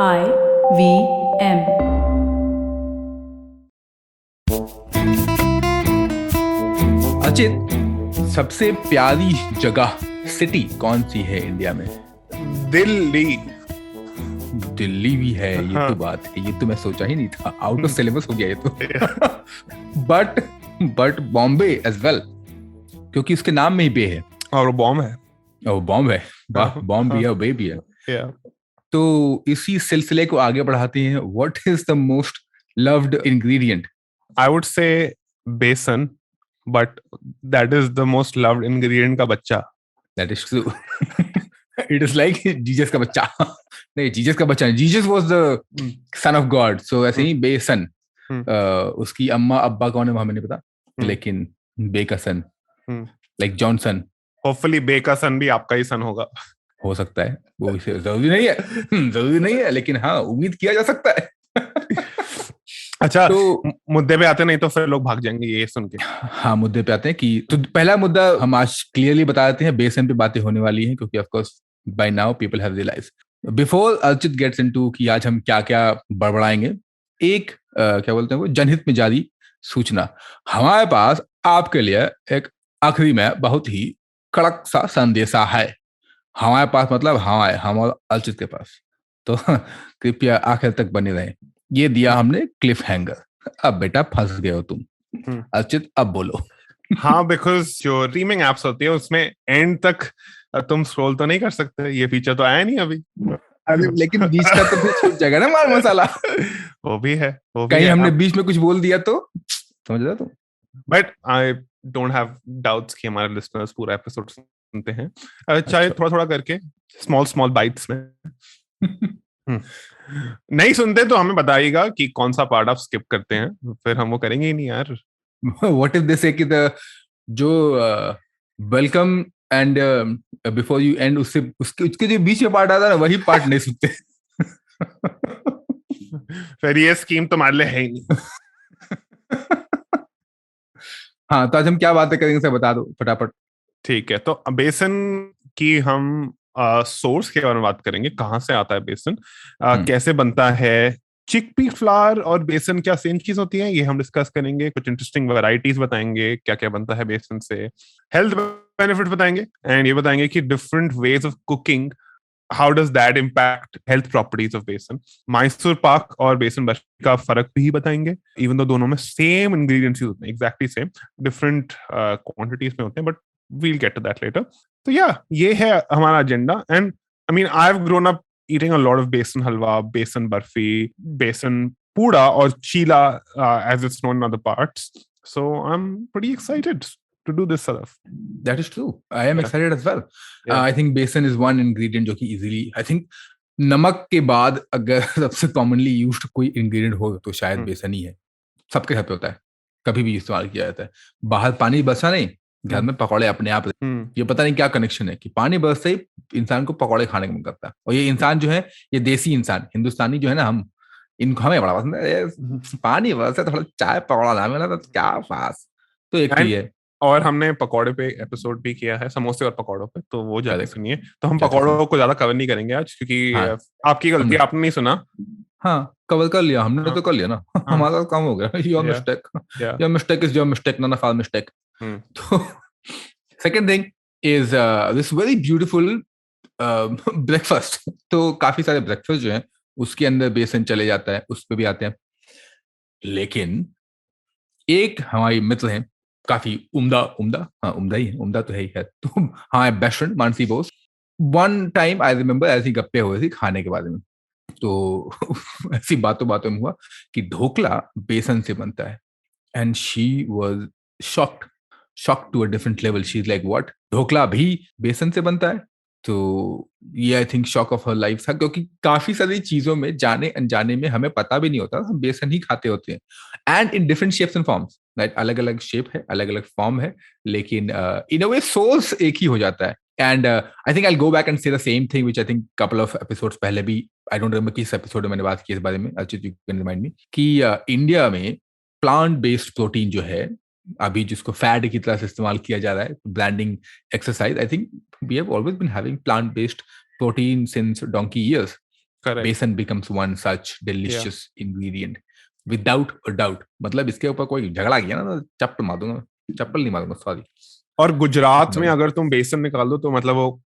IVM। अचित, सबसे प्यारी जगह सिटी कौन सी है इंडिया में? दिल्ली। दिल्ली भी है, ये तो हाँ। बात है, ये तो मैं सोचा ही नहीं था, आउट ऑफ सिलेबस हो गया ये तो। बट बॉम्बे एज वेल, क्योंकि उसके नाम में ही बे है और वो बॉम्ब है। और बॉम्ब है, वाह, बॉम्ब भी है और बे भी है। Yeah. तो इसी सिलसिले को आगे बढ़ाते हैं। What is the most loved ingredient? I would say बेसन, but that is the most loved ingredient का बच्चा। That is true. It is like Jesus का बच्चा। नहीं, जीसस का बच्चा नहीं, Jesus was the son of God, so ऐसे ही बेसन। उसकी अम्मा अब्बा कौन है वो हमें नहीं पता, लेकिन बे का सन, लाइक जॉनसन। Hopefully बे का सन भी आपका ही सन होगा। हो सकता है, वो इसे जरूरी नहीं है। जरूरी नहीं है, लेकिन हाँ, उम्मीद किया जा सकता है। अच्छा, तो मुद्दे पे आते, नहीं तो फिर लोग भाग जाएंगे ये सुन के। हाँ, मुद्दे पे आते हैं कि तो पहला मुद्दा हम आज क्लियरली बता देते हैं, बेसन पे बातें होने वाली हैं, क्योंकि of course by now people have realised. Before Archit gets into कि आज हम क्या क्या बड़बड़ाएंगे, एक क्या बोलते हैं वो, जनहित में जारी सूचना। हमारे पास आपके लिए एक आखिरी में बहुत ही कड़क सा संदेशा है। हमारे पास मतलब हम और अर्चित के पास, तो कृपया आखिर तक बने रहें। ये दिया हमने क्लिफ हैंगर। अब बेटा फंस गए हो तुम। अर्चित, अब बोलो। हाँ, बिकॉज जो रीमिंग एप्स होती है उसमें एंड तक तुम स्क्रॉल तो नहीं कर सकते, ये फीचर तो आया नहीं अभी। अरे लेकिन बीच का तो फिर छूट जाएगा ना माल मसाला। वो भी है, वो भी कहीं है। हमने बीच में कुछ बोल दिया तो समझ रहा तुम। But I don't have doubts कि हमारे लिसनर्स पूरा एपिसोड सुनते हैं, चाहे थोड़ा थोड़ा करके, स्मॉल स्मॉल बाइट्स में। नहीं सुनते तो हमें बताइएगा कि कौन सा पार्ट आप स्किप करते हैं, फिर हम वो करेंगे ही नहीं यार। व्हाट इफ दे से कि द जो welcome and before you and, उससे उसके जो बीच में पार्ट आता है ना, वही पार्ट नहीं सुनते। फिर ये स्कीम तुम्हारे लिए है ही नहीं। हाँ, तो आज हम क्या बातें करेंगे सर, बता दो फटाफट। ठीक है, तो बेसन की हम सोर्स के बारे में बात करेंगे, कहाँ से आता है बेसन, कैसे बनता है, चिकपी फ्लावर और बेसन क्या सेम चीज होती है, ये हम डिस्कस करेंगे। कुछ इंटरेस्टिंग वैरायटीज बताएंगे, क्या क्या बनता है बेसन से, हेल्थ बेनिफिट बताएंगे, एंड ये बताएंगे कि different ways of cooking, how does that impact health properties of बेसन। मैसूर पाक और बेसन बर्फी का फर्क भी बताएंगे, इवन दो दोनों में सेम इंग्रेडिएंट्स यूज होते हैं, एग्जैक्टली सेम, डिफरेंट क्वांटिटीज में होते हैं, but we'll get to that later. तो या ये है हमारा agenda. And I mean I have grown up eating a lot of besan halwa, besan barfi, besan puda or chila, as it's known in other parts. So I'm pretty excited to do this stuff. That is true. I am excited as well. I think besan is one ingredient जो कि easily, I think नमक के बाद अगर सबसे commonly used कोई ingredient हो तो शायद बेसन ही है। सबके घर पे होता है, कभी भी इस्तेमाल किया जाता है। बाहर पानी बरसा नहीं, घर में पकौड़े अपने आप। ये पता नहीं क्या कनेक्शन है कि पानी बरसते ही इंसान को पकौड़े खाने का मन करता है। और ये इंसान जो है, ये देसी इंसान हिंदुस्तानी जो है ना, हम इनको हमें बड़ा पसंद है। पानी बरसे थोड़ा चाय पकौड़ा ना मिला तो क्या फास। तो एक ही है। और हमने पकौड़े पे एपिसोड भी किया है, समोसे और पकौड़ों पे, तो वो जाके सुनिए। तो हम पकौड़ों को ज्यादा कवर नहीं करेंगे आज, क्योंकि आपकी गलती, आपने नहीं सुना। हाँ, कवर कर लिया हमने, तो कर लिया ना। हमारा काम हो गया। Your mistake, your mistake is your mistake, not our mistake. तो second thing is this very beautiful breakfast. तो काफी सारे ब्रेकफास्ट जो हैं उसके अंदर बेसन चले जाता है, उस पे भी आते हैं। लेकिन एक हमारी मित्र हैं, काफी उम्दा उम्दा, हाँ उम्दा ही है, उम्दा तो है ही है। तो हमारे best friend Mansi Bose, one time I remember ऐसी गप्पे हो रही थी खाने के बारे में, तो ऐसी बातों बातों में हुआ कि ढोकला बेसन से बनता है। And she was shocked to a different level. She's like, what? Dhokla भी बेसन से बनता है? तो ये I think shock of her life था, क्योंकि काफी सारी चीजों में जाने अनजाने में हमें पता भी नहीं होता, हम बेसन ही खाते होते हैं। And in different shapes and forms, right, अलग अलग शेप है, अलग अलग फॉर्म है, लेकिन इन अ वे सोर्स एक ही हो जाता है। And I think I go back and say the same thing which I think couple of episodes पहले भी, आई डोंट रिमेंबर किस एपिसोड में मैंने बात की इस बारे में, Archit you can remind me, कि इंडिया में प्लांट बेस्ड प्रोटीन जो है, अभी जिसको फैट की तरह से इस्तेमाल किया जा रहा है, branding exercise, I think we have always been having plant based protein since donkey years. Besan becomes one such delicious ingredient without a doubt. मतलब इसके ऊपर कोई झगड़ा किया ना तो चप्पल मार दूंगा, चप्पल नहीं मारूंगा, सॉरी। और गुजरात में अगर तुम बेसन निकाल दो तो मतलब वो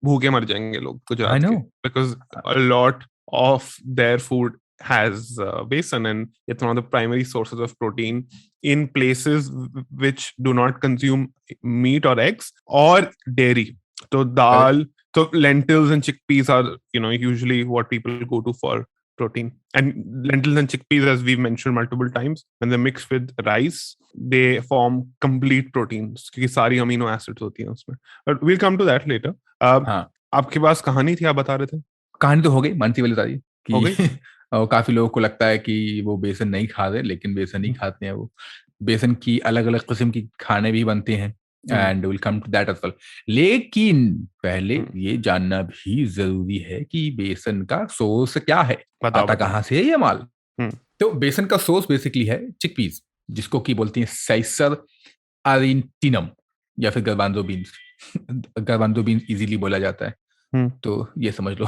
भूखे मर जाएंगे लोग गुजरात के, because a lot of their food has besan, and it's one of the primary sources of protein in places which do not consume meat or eggs or dairy. So dal, so lentils and chickpeas are, usually what people go to for protein. And lentils and chickpeas, as we've mentioned multiple times, when they're mixed with rice, they form complete proteins क्योंकि सारी amino acids होती हैं उसमें. But we'll come to that later. आपके पास कहानी थी, आप बता रहे थे? कहानी तो हो गई, मानसी वाली सारी कि काफी लोगों को लगता है कि वो बेसन नहीं खा रहे, लेकिन बेसन ही खाते हैं वो। बेसन की अलग अलग किस्म की खाने भी बनते हैं, and will come to that as well. लेकिन पहले ये जानना भी जरूरी है कि बेसन का सोर्स क्या है, आता कहाँ से है ये माल। तो बेसन का सोर्स बेसिकली है चिकपीस, जिसको की बोलती हैं साइसर अरिंटिनम या फिर गर्बांजो बीन्स। गर्बांजो बीन्स इजीली बोला जाता है, तो ये समझ लो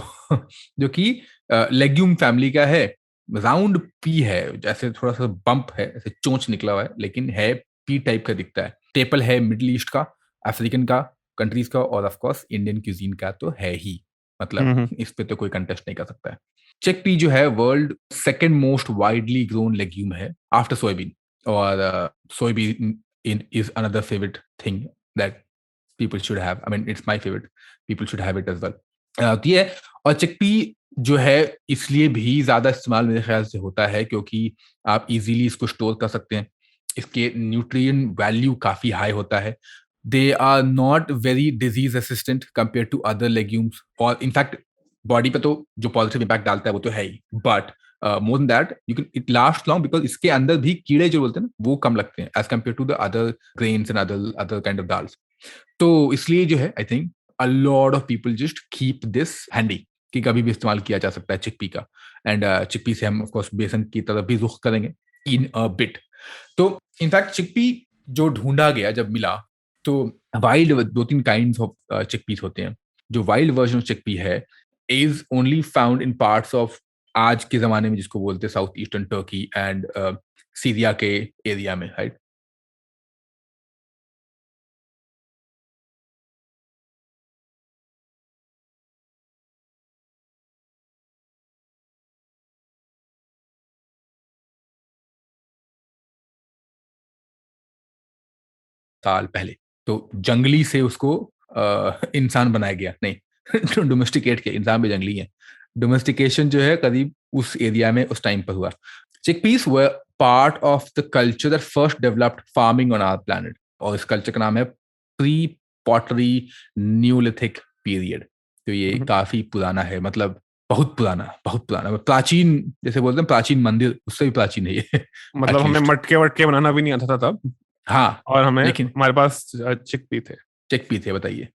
जो कि लेग्यूम फैमिली का है। राउंड पी है, जैसे थोड़ा सा बम्प है, ऐसे चोंच निकला हुआ है, लेकिन है पी टाइप का दिखता है। स्टेपल है मिडिल ईस्ट का, अफ्रीकन का, कंट्रीज का, और ऑफ कोर्स इंडियन क्यूजीन का तो है ही, मतलब इस पे तो कोई कंटेस्ट नहीं कर सकता है। चिकपी जो है world second most widely grown legume है आफ्टर सोयाबीन, और soybean is another favourite thing that people should have. I mean, it's my favorite. People should have it as well. तो ये, और चिकपी जो है इसलिए भी ज्यादा इस्तेमाल मेरे ख्याल से होता है क्योंकि आप इजीली इसको स्टोर कर सकते हैं। इसके न्यूट्रिएंट वैल्यू काफी हाई होता है। They are not very disease resistant compare to other legumes, और इनफैक्ट बॉडी पे तो जो पॉजिटिव इम्पैक्ट डालता है वो तो है ही, but more than that you can it last long because इसके अंदर भी कीड़े जो बोलते हैं ना वो कम लगते हैं as compare to the other grains and other kind of dals. तो इसलिए जो है I think a lot of people just keep this handy कि कभी भी इस्तेमाल किया जा सकता है चिकपी का। एंड चिकपी से हम ऑफ कोर्स बेसन की तरफ भी रुख करेंगे इन अ बिट। तो इनफैक्ट चिकपी जो ढूंढा गया जब मिला, तो वाइल्ड 2-3 काइंड्स ऑफ चिकपीस होते हैं। जो वाइल्ड वर्जन ऑफ चिकपी है is only found in parts of आज के जमाने में जिसको बोलते हैं south eastern Turkey and Syria के एरिया में, राइट। साल पहले तो जंगली से उसको इंसान बनाया गया, नहीं डोमेस्टिकेट के, इंसान भी जंगली है। डोमेस्टिकेशन जो है करीब उस एरिया में उस टाइम पर हुआ। Chickpeas were part of the culture that first developed farming on our planet, और इस कल्चर का नाम है प्री पॉटरी न्यूलिथिक पीरियड। तो ये काफी पुराना है, मतलब बहुत पुराना, बहुत पुराना, प्राचीन, जैसे बोलते हैं प्राचीन मंदिर, उससे भी प्राचीन है ये। मतलब हमें मटके वटके बनाना भी नहीं आता था तब। हाँ, और हमें, लेकिन हमारे पास चिकपी थे बताइए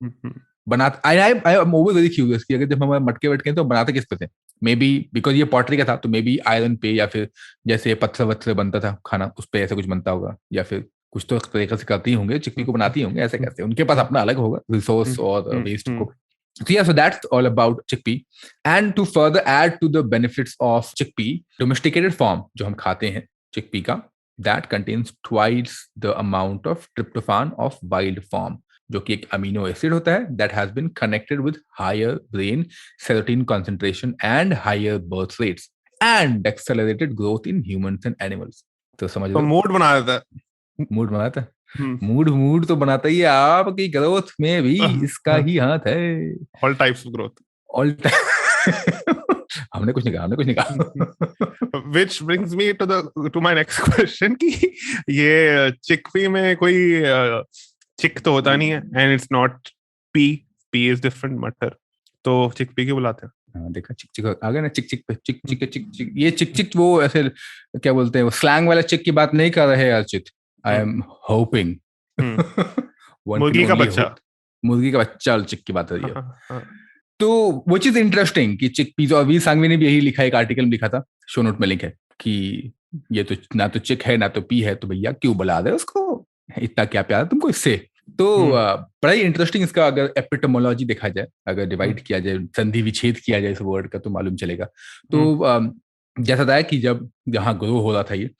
बनाते। I am always very curious कि अगर जब हमारे मटके वटके तो बनाते किस पे थे। मे बी बिकॉज ये पॉटरी का था तो मे बी आयरन पे, या फिर जैसे पत्थर वत्थर बनता था खाना उस पे ऐसा कुछ बनता होगा, या फिर कुछ तो तरीके से करती होंगे, चिकपी को बनाती होंगे, ऐसे कैसे उनके पास अपना अलग होगा रिसोर्स और वेस्ट को। So yeah, so that's all about chickpea. And to further add to the benefits of chickpea, domesticated form जो हम खाते हैं chickpea का, that contains twice the amount of tryptophan of wild form, जो कि एक अमीनो एसिड होता है that has been connected with higher brain serotonin concentration and higher birth rates and accelerated growth in humans and animals. तो समझ लो, mood बना देता है, मूड बनाता है, मूड तो बनाता ही है, आपकी ग्रोथ में भी इसका ही हाथ है। All types of growth, all हमने कुछ नहीं कहा। Which brings me to my next question कि ये चिकपी में कोई चिक तो होता नहीं है, and it's not pea is different मटर, तो चिकपी क्यों बुलाते हैं? हाँ देखा, चिक आ गया ना, चिक पे चिक ये चिक वो ऐसे क्या बोलते हैं, वो स्लैंग वाला चिक की बात नहीं कर रहे हैं अर्चित। I am hoping मुर्गी का बच्चा चिक की बात हो रही है। तो वो चीज इंटरेस्टिंग कि चिकपीस, और वी सांगवी ने भी यही लिखा, एक आर्टिकल में लिखा था, शो नोट में लिंक है कि ये तो ना तो चिक है ना तो पी है, तो भैया क्यों बुला रहे उसको, इतना क्या प्यार तुमको इससे। तो बड़ा ही इंटरेस्टिंग इसका अगर एपिटोमोलॉजी देखा जाए, अगर डिवाइड किया जाए, संधि विच्छेद किया जाए इस वर्ड का, तो मालूम चलेगा। तो जैसा था कि जब यहाँ ग्रो हो रहा था ये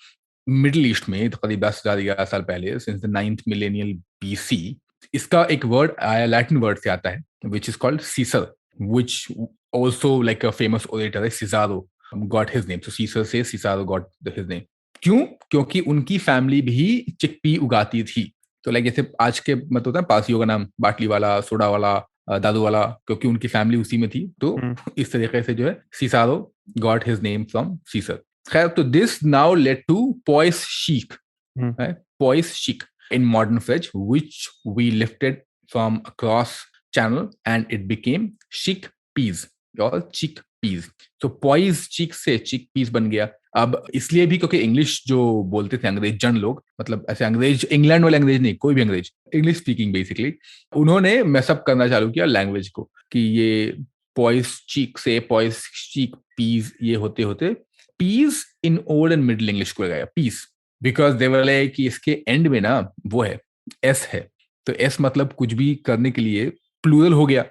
मिडिल ईस्ट में करीब 10,000 साल पहले, since the 9th millennial BC, इसका एक वर्ड आया, लैटिन वर्ड से आता है, which is called cicer, which also like a famous orator है, Cicero got his name. So cicer से सिजारो गॉट हिज नेम। क्यों? क्योंकि उनकी फैमिली भी चिकपी उगाती थी। तो लाइक जैसे आज के मत होता है पासियों का नाम बाटली वाला, सोडा वाला, दादू वाला, क्योंकि उनकी फैमिली उसी में थी। तो इस तरीके से जो है Cicero got his name from Cicer. खैर, तो this now led to pois chiche, pois chiche in modern French, which we lifted from across channel and it became chickpeas or chickpeas. So poise chick से chickpeas बन गया। अब इसलिए भी क्योंकि English जो बोलते थे अंग्रेज जन लोग, मतलब ऐसे अंग्रेज, इंग्लैंड वाले अंग्रेज नहीं, कोई भी अंग्रेज, इंग्लिश स्पीकिंग बेसिकली, उन्होंने मैसअप करना चालू किया लैंग्वेज को, कि ये पॉइस चीक से पॉइस चीक पीस, ये होते होते peas in old and middle English को लगाया peas, because they were like कि इसके एंड में ना वो है, एस है, तो एस मतलब कुछ भी करने के लिए प्लूरल हो गया,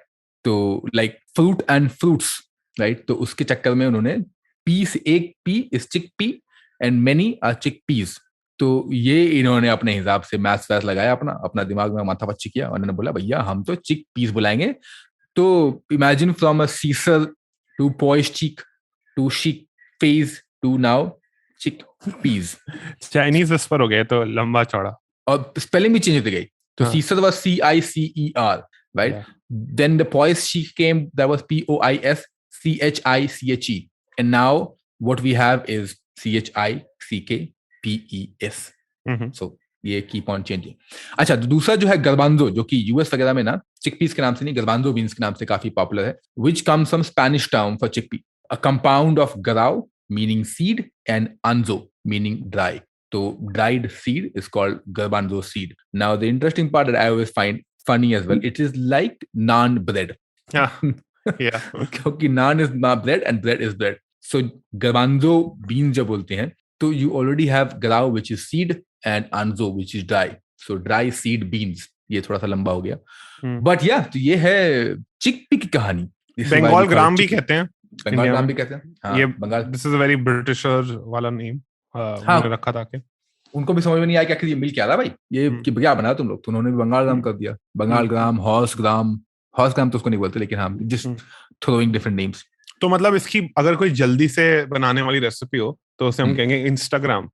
तो like fruit and fruits, right. तो उसके चक्कर में उन्होंने पीस, एक पी इज चिक पी एंड मेनी आर चिक पीस। तो ये इन्होंने अपने हिसाब से मैथ्स वैस लगाया, अपना अपना दिमाग में माथा पच्ची किया, उन्होंने बोला भैया हम तो चिक पीस बुलाएंगे। तो imagine from a cicer to pois chiche to chich pease to now chick peas. Chinese whispers हो गए तो लंबा चौड़ा, और स्पेलिंग भी चेंज होती गई। तो cicer was CICER, right. Then the pois chiche came, that was POISCHICHE, and now what we have is CHICKPES। So ये कीप ऑन चेंजिंग। अच्छा, तो दूसरा जो है गर्बांजो, जो कि यूएस वगैरह में ना चिकपीस के नाम से नहीं, गर्बांजो बीन्स के नाम से काफी पॉपुलर है, which comes from Spanish term for chickpea, a compound of गराव meaning seed and anzo meaning dry. So dried seed is called garbanzo seed. Now the interesting part that I always find funny as well, it is like naan bread. Yeah. क्योंकि naan is not bread and bread is bread. So garbanzo beans जब बोलते हैं तो you already have garao which is seed and anzo which is dry. So dry seed beans. ये थोड़ा सा लंबा हो गया, बट या तो ये है चिकपी की कहानी। बंगाल ग्राम भी कहते हैं, बंगाल ग्राम भी कहते हैं। हाँ, ये Bengal, this is a very britisher वाला नेम उन्होंने रखा था कि उनको भी समझ में नहीं आया कि ये मिल क्या रहा भाई, ये कि क्या बनाया तुम लोग, तो उन्होंने भी बंगाल ग्राम कर दिया। बंगाल ग्राम, हॉर्स ग्राम तो उसको नहीं बोलते, लेकिन हाँ, जस्ट थ्रोइंग डिफरेंट नेम्स। तो मतलब इसकी अगर कोई जल्दी से बनाने वाली रेसिपी हो तो उसे हम कहेंगे इंस्टाग्राम।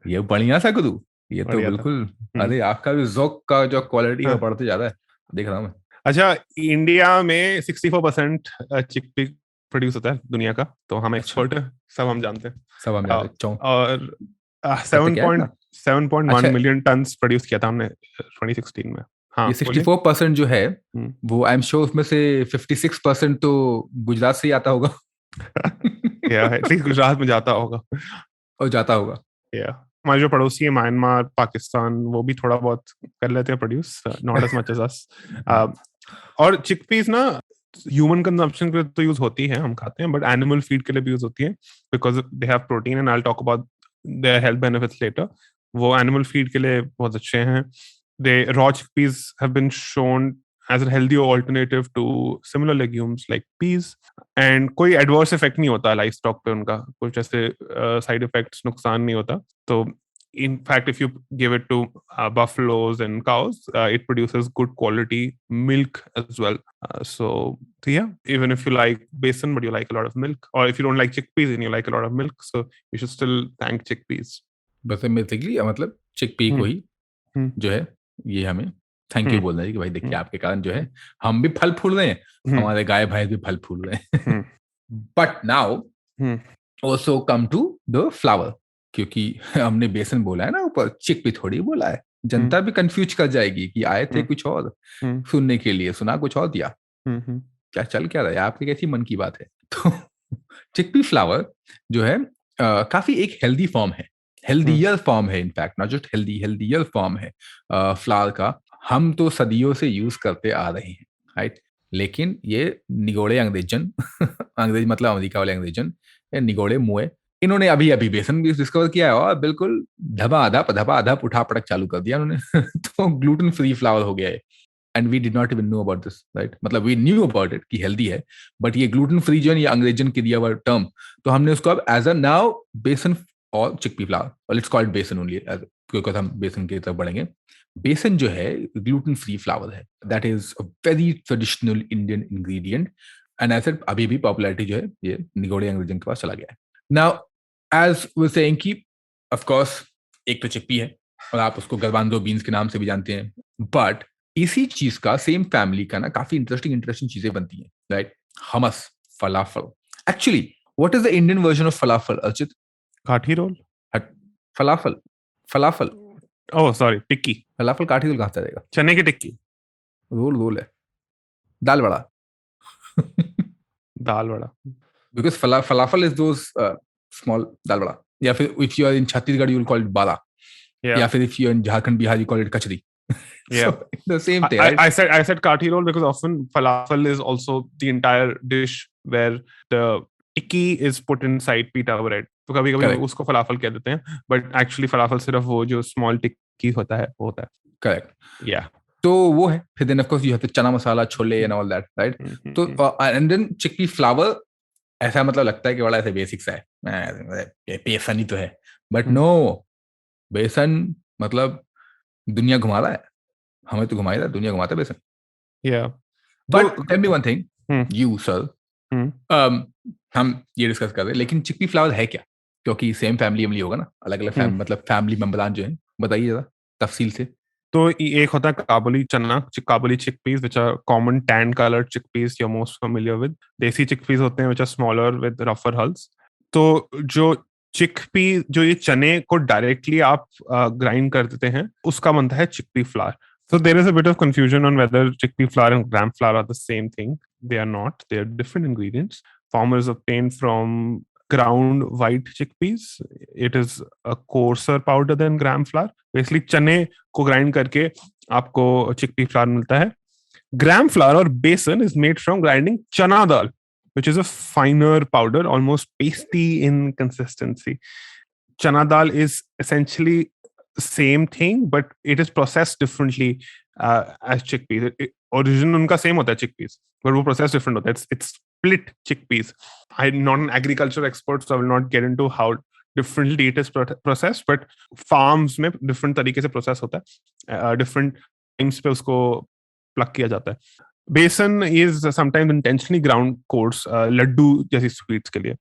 ये बढ़िया सा गुरु, ये तो बिल्कुल, अरे आपका भी ज़ौक का जो क्वालिटी है बढ़ते जा रहा है, देख रहा हूँ मैं। अच्छा, इंडिया में 64% चिकपी प्रोड्यूस होता है दुनिया का, तो हम एक्सपर्ट है, सब हम जानते हैं, सब हम जानते हैं। और 7.1 मिलियन टन्स प्रोड्यूस किया था हमने 2016 में। हाँ, ये 64% जो है वो आई एम श्योर उसमें से 56% तो गुजरात से ही आता होगा। या एटलीस्ट गुजरात में जाता होगा, और जाता होगा। या हमारे जो पड़ोसी है म्यांमार, पाकिस्तान, वो भी थोड़ा बहुत कर लेते हैं produce, not as much as us. और चिकपीस ना ह्यूमन कंजम्पशन के लिए तो यूज होती है, हम खाते हैं, बट एनिमल फीड के लिए भी यूज होती है because they have protein and I will talk about their health benefits later. वो एनिमल फीड के लिए बहुत अच्छे हैं। They raw chickpeas have been shown as a healthier alternative to similar legumes like peas, and कोई adverse effect नहीं होता livestock पे उनका, कुछ ऐसे side effects, नुकसान नहीं होता। तो in fact if you give it to buffaloes and cows, it produces good quality milk as well. So yeah, even if you like besan but you like a lot of milk, or if you don't like chickpeas and you like a lot of milk, so you should still thank chickpeas. बस basically मतलब chickpea को ही जो है ये हमें thank you बोलना है कि भाई देखिए आपके कारण जो है हम भी फल फूल रहे हैं, हमारे गाय भैंस भी फल फूल रहे हैं। But now also come to the flower, क्योंकि हमने बेसन बोला है ना ऊपर, चिक भी थोड़ी बोला है, जनता भी कंफ्यूज कर जाएगी कि आए थे कुछ और सुनने के लिए, सुना कुछ और दिया, क्या चल क्या रहा है, आपकी कैसी मन की बात है। तो चिकपी फ्लावर जो है काफी एक हेल्दी फॉर्म है, हेल्दियर फॉर्म है, in fact not just healthy, healthier form है फ्लावर का। हम तो सदियों से यूज करते आ रहे हैं, राइट। लेकिन ये निगोड़े अंग्रेजन अंग्रेज मतलब अमेरिका वाले अंग्रेजन, निगोड़े मुए इन्होंने अभी अभी बेसन भी डिस्कवर किया है और बिल्कुल धबा आधा उठा पटक चालू कर दिया उन्होंने तो ग्लूटेन फ्री फ्लावर हो गया है and we did not even know about this, right? मतलब वी न्यू अबाउट इट कि हेल्दी है, बट ये ग्लूटेन फ्री जो है ये अंग्रेजन के दिया हुआ टर्म, तो हमने उसको अब एज अ नाउ बेसन और चिकपी फ्लावर, और इट्स कॉल्ड बेसन ओनली, क्योंकि हम बेसन की तरफ बढ़ेंगे। बेसन जो है ग्लूटेन फ्री फ्लावर है, that is a very traditional Indian ingredient, and ऐसे अभी भी पॉपुलैरिटी जो है ये निगोड़े अंग्रेजन के पास चला गया है। नाउ एज वी सेइंग कि ऑफ कोर्स एक तो चिकपी है और आप उसको गर्बांजो बीन्स के नाम से भी जानते हैं, बट इसी चीज का सेम फैमिली का ना काफी इंटरेस्टिंग चीजें बनती हैं, right? Hummus, falafel. Actually what is the Indian version of falafel, Archit? Kathi roll. Falafel, falafel, oh sorry, टिक्की। फलाफल काठी रोल कहाँ से आएगा? चने की टिक्की। रोल रोल है, dal vada dal vada. Because falafel is those small dal vada, या फिर if you are in Chhattisgarh you will call it बाला, या फिर if you're in Jharkhand, Bihar, you call it kachri. Yeah. So, the same thing, right? I said kathi roll because often falafel is also the entire dish where the tikki is put inside pita bread. तो कभी कभी उसको फलाफल कह देते हैं, but actually फलाफल सिर्फ वो जो small tikki होता है वो होता है. Correct. Yeah. तो वो है, फिर then of course you have the चना मसाला, chole and all that, right? तो and then chickpea flour, ऐसा मतलब लगता है कि बड़ा ऐसे बेसिक सा है, बेसन ही तो है, but no, बेसन मतलब दुनिया घुमा रहा है, हमें तो घुमाई रहा है, दुनिया घुमाता है बेसन। Yeah. But tell me one thing, you sir, हम ये डिस्कस कर रहे हैं, लेकिन चिकपी फ्लावर है क्या? क्योंकि सेम फैमिली होगा ना, अलग अलग मतलब फैमिली मेंबरान जो है, बताइए जरा तफसील से। तो एक होता है काबुली चना, काबुली chickpeas which are common tan colored chickpeas you're most familiar with. देसी चिकपीस होते हैं which are smaller with rougher hulls. तो जो चिकपी, जो ये चने को डायरेक्टली आप ग्राइंड कर देते हैं, उसका बनता है chickpea flower. So there is a bit of confusion on whether chickpea flour and gram flour are the same thing. They are not. They are different ingredients. Farmers obtain from ground white chickpeas. It is a coarser powder than gram flour. Basically, चने को grind करके आपको chickpea flour मिलता है. Gram flour or besan is made from grinding chana dal, which is a finer powder, almost pasty in consistency. Chana dal is essentially same thing, but it is processed differently as chickpeas. Origin उनका same होता है chickpeas, but वो processed different होता है. It's split chickpeas. I'm not an agriculture expert, so I will not get into how differently it is processed, but farms में different तरीके से process होता है, different times पे उसको pluck किया जाता है. Besan is sometimes intentionally ground coarse, Laddu जैसी sweets के लिए.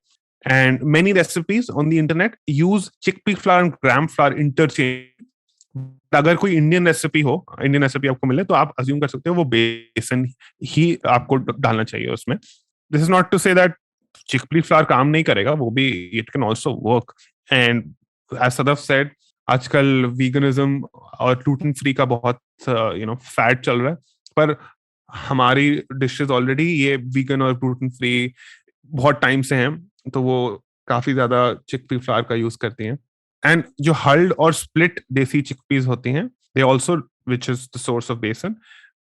And many recipes on the internet use chickpea flour and gram flour interchange. अगर कोई इंडियन रेसिपी आपको मिले तो आप अज्यूम कर सकते हो वो बेसन ही आपको डालना चाहिए उसमें. This is not to say that chickpea flour काम नहीं करेगा, वो भी it can also work. And as Sadaf said, आजकल वीगनिज्म और ग्लूटेन फ्री का बहुत फैट चल रहा है, पर हमारी डिशेस ऑलरेडी ये वीगन और ग्लूटेन फ्री बहुत टाइम से हैं, तो वो काफी ज्यादा चिकपी फ्लावर का यूज करती हैं. एंड जो हल्ड और स्प्लिट देसी चिकपीज होती हैं, they also, which is the source of besan,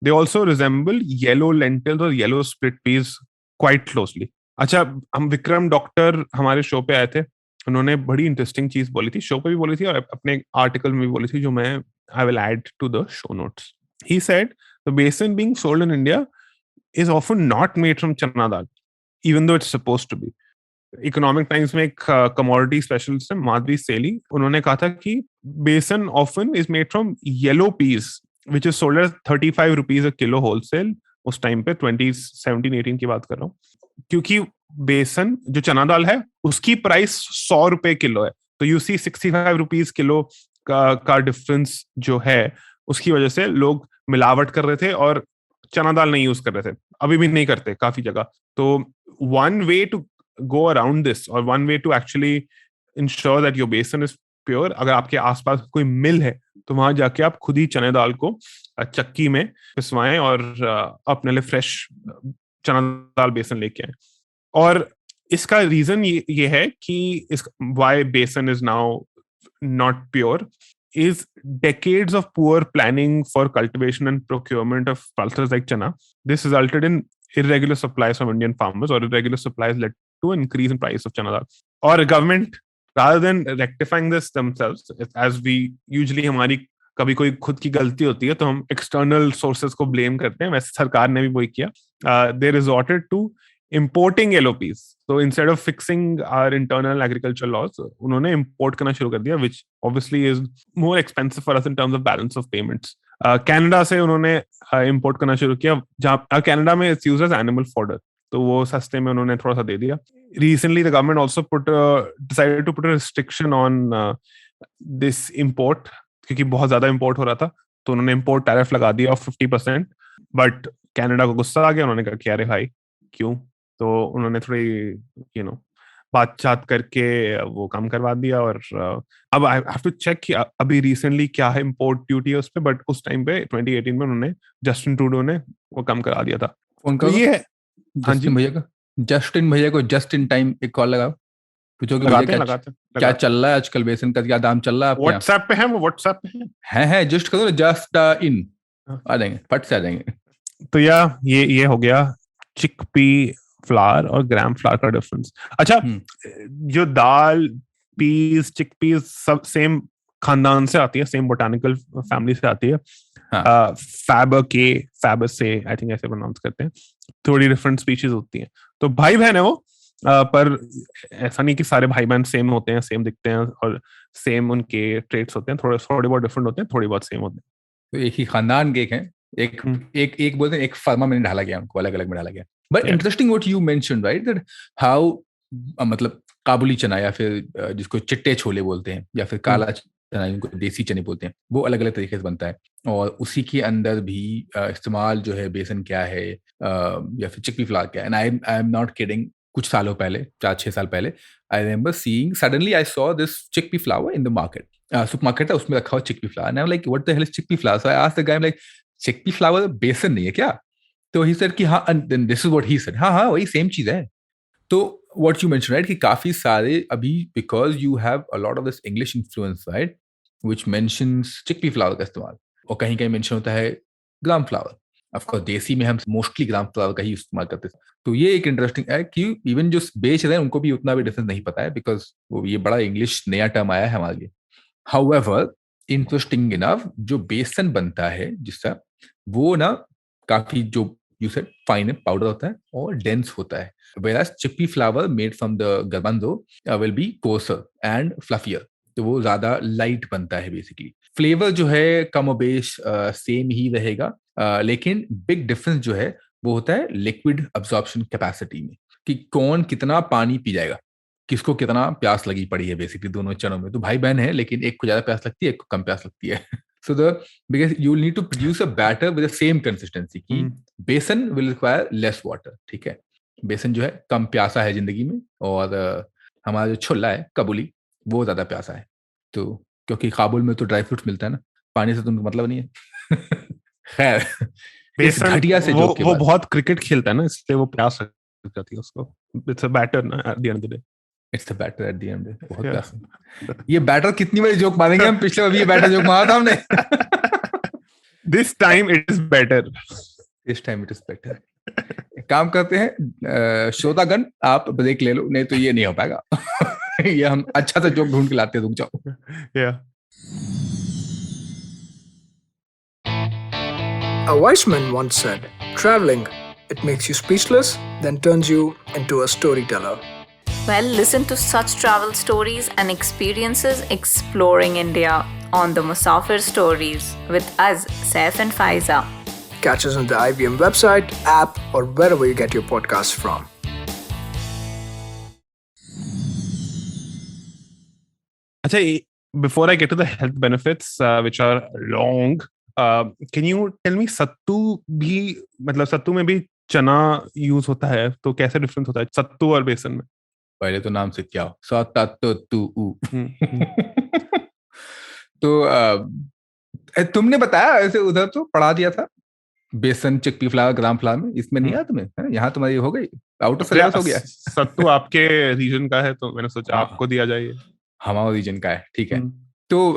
they also resemble yellow lentils और yellow split peas quite closely. अच्छा, हम विक्रम डॉक्टर हमारे शो पे आए थे, उन्होंने बड़ी इंटरेस्टिंग चीज बोली थी, शो पे भी बोली थी और अपने आर्टिकल में भी बोली थी, जो मैं I will add to the show notes. He said the besan being sold in India is often not made from chana dal, even though it's supposed to be. Economic Times में एक कमोडिटी स्पेशलिस्ट है माधवी सेली, उन्होंने कहा था कि besan often is made from yellow peas which is sold at 35 rupees a kilo wholesale. उस time पे 2017-18 की बात कर रहा हूँ, क्योंकि बेसन जो चना दाल है उसकी प्राइस 100 रुपए किलो है. तो यू सी 65 रुपीज किलो का डिफरेंस जो है, उसकी वजह से लोग मिलावट कर रहे थे और चना दाल नहीं यूज कर रहे थे, अभी भी नहीं करते काफी जगह. तो one way to go around this, or one way to actually ensure that your basin is pure, अगर आपके आसपास कोई मिल है तो वहां जाके आप खुद ही चने दाल को चक्की में पिसवाएं और अपने लिए फ्रेश चना दाल बेसन लेके आए. और इसका रीजन ये है कि why basin is now not pure is decades of poor planning for cultivation and procurement of pulses like chana. This resulted in irregular supplies from Indian farmers, or irregular supplies led to an increase in price of chana dal. और government rather than rectifying this themselves, as we usually हमारी कभी कोई खुद की गलती होती है तो हम एक्सटर्नल सोर्सेस को ब्लेम करते हैं, वैसे सरकार ने भी वही किया. They resorted to importing LOPs. So instead of fixing our internal agriculture laws, उन्होंने import करना शुरू कर दिया, which obviously is more expensive for us in terms of balance of payments. Canada से उन्होंने import करना शुरू किया, जहाँ Canada में it's used as animal fodder, तो वो सस्ते में उन्होंने थोड़ा सा दे दिया. Recently the government also decided to put a restriction on this import, क्योंकि बहुत ज्यादा import हो रहा था, तो उन्होंने import tariff लगा दिया of 50%. बट कनाडा को गुस्सा आ गया, उन्होंने कहा कि अरे भाई क्यों, तो उन्होंने थोड़ी बातचीत करके वो काम करवा दिया. और अब आई हैव टू चेक कि अभी रिसेंटली क्या है इंपोर्ट ड्यूटी है उस पे, बट उस टाइम पे 2018 में उन्होंने जस्टिन ट्रूडो ने वो काम करा दिया था. उनका तो ये है जस्टिन भैया को जस्ट इन टाइम एक कॉल लगाओ, पूछो कि भैया क्या चल रहा है आजकल, बेसन का क्या दाम चल रहा है. व्हाट्सएप पे है वो, व्हाट्सएप पे है जस्ट करो जस्ट इन, आ जाएंगे, फट से आ जाएंगे. तो ये हो गया चिकपी फ्लावर और ग्राम फ्लावर का डिफरेंस. अच्छा, जो दाल, पीस, चिकपीस सब सेम खानदान से आती है, सेम बोटानिकल फैमिली से आती है. फैबेसी आई थिंक ऐसे प्रोनाउंस करते हैं. थोड़ी डिफरेंट स्पीशीज होती हैं, तो भाई बहन है वो, पर ऐसा नहीं कि सारे भाई बहन सेम होते हैं, सेम दिखते हैं और सेम उनके ट्रेट्स होते हैं. थोड़े बहुत डिफरेंट होते हैं, थोड़ी बहुत सेम होते हैं. तो एक ही खानदान के हैं, एक बोलते हैं एक फार्मा में डाला गया, उनको अलग अलग में डाला गया. But interesting what you mentioned, right, that how मतलब काबुली चना या फिर जिसको चिट्टे छोले बोलते हैं या फिर काला चना जिनको देसी चने बोलते हैं, वो अलग अलग तरीके से बनता है. और उसी के अंदर भी इस्तेमाल जो है बेसन क्या है या फिर चिकपी फ्लावर क्या है. And I am not kidding, कुछ सालों पहले, 4-6 साल पहले, I remember seeing, suddenly I saw this chickpea flower in the market. Supermarket था, उसमें रखा हुआ chickpea flower. I am like what the hell is chickpea flower? So I asked the guy, like chickpea flower बेसन नहीं है क्या? तो he said कि हाँ, this is what he said, हाँ वही सेम चीज है. तो व्हाट यू मेंशन, राइट, कि काफी सारे अभी because you have a lot of this English influence, right, which mentions chickpea flower का इस्तेमाल, और कहीं कहीं मेंशन होता है ग्राम फ्लावर. ऑफ कोर्स देसी में हम मोस्टली ग्राम फ्लावर का ही इस्तेमाल करते हैं. तो ये एक इंटरेस्टिंग है कि इवन जो बेच रहे हैं उनको भी उतना भी डिफरेंस नहीं पता है, बिकॉज वो ये बड़ा इंग्लिश नया टर्म आया है हमारे लिए. हाउएवर इंटरेस्टिंग इनफ, जो बेसन बनता है जिसका, वो ना काफी जो यू सेड फाइन पाउडर होता है और डेंस होता है. whereas chickpea flour made from the garbanzo will be coarser and fluffier, तो वो ज्यादा लाइट बनता है. बेसिकली फ्लेवर जो है कमोबेश सेम ही रहेगा, लेकिन बिग डिफरेंस जो है वो होता है लिक्विड अब्जॉर्प्शन कैपेसिटी में, कि कौन कितना पानी पी जाएगा, किसको कितना प्यास लगी पड़ी है. बेसिकली दोनों चनों में तो भाई बहन है, लेकिन एक को ज्यादा प्यास लगती है, एक को कम प्यास लगती है. So because you will need to produce a batter with the same consistency, कि बेसन will require less water, ठीक है. बेसन जो है कम प्यासा है जिंदगी में, और हमारा जो छोला है काबुली वो ज्यादा प्यासा है. तो क्योंकि काबुल में तो ड्राई फ्रूट्स मिलता है ना, पानी से तो उनको मतलब नहीं है. खैर, बेसन घटिया से वो बहुत क्रिकेट खेलता है ना, इसलिए वो प्यास लग जाती है उसको. इट्स अ बैटर ना at the end of the day. It's the batter at the end. बहुत प्यासा. ये बैटर कितनी बार जोक मारेंगे हम? पिछले बार ये बैटर जोक मारा था हमने. This time it is better. This time it is better. काम करते हैं श्रोतागण, आप ब्रेक ले लो, नहीं तो ये नहीं हो पाएगा. ये हम अच्छा सा जोक ढूंढ के लाते हैं, रुक जाओ. A wise man once said, traveling, it makes you speechless, then turns you into a storyteller. Well, listen to such travel stories and experiences exploring India on the Musafir Stories with us, Saif and Faiza. Catch us on the IVM website, app, or wherever you get your podcasts from. Achha, before I get to the health benefits, which are long, can you tell me सत्तू भी, मतलब सत्तू में भी चना use होता है, तो कैसे difference होता है सत्तू और बेसन में? पहले तो नाम से क्या हो, तो तुमने बताया ऐसे, उधर तो पढ़ा दिया था बेसन, चिकपी फ्लावर, ग्राम फ्लावर में. इसमें नहीं आया तुम्हें? यहाँ तुम्हारी हो गई, आउट ऑफ सिलेबस हो गया. सत्तू आपके रीजन का है, तो मैंने सोचा आपको दिया जाए. हमारा रीजन का है, ठीक है. तो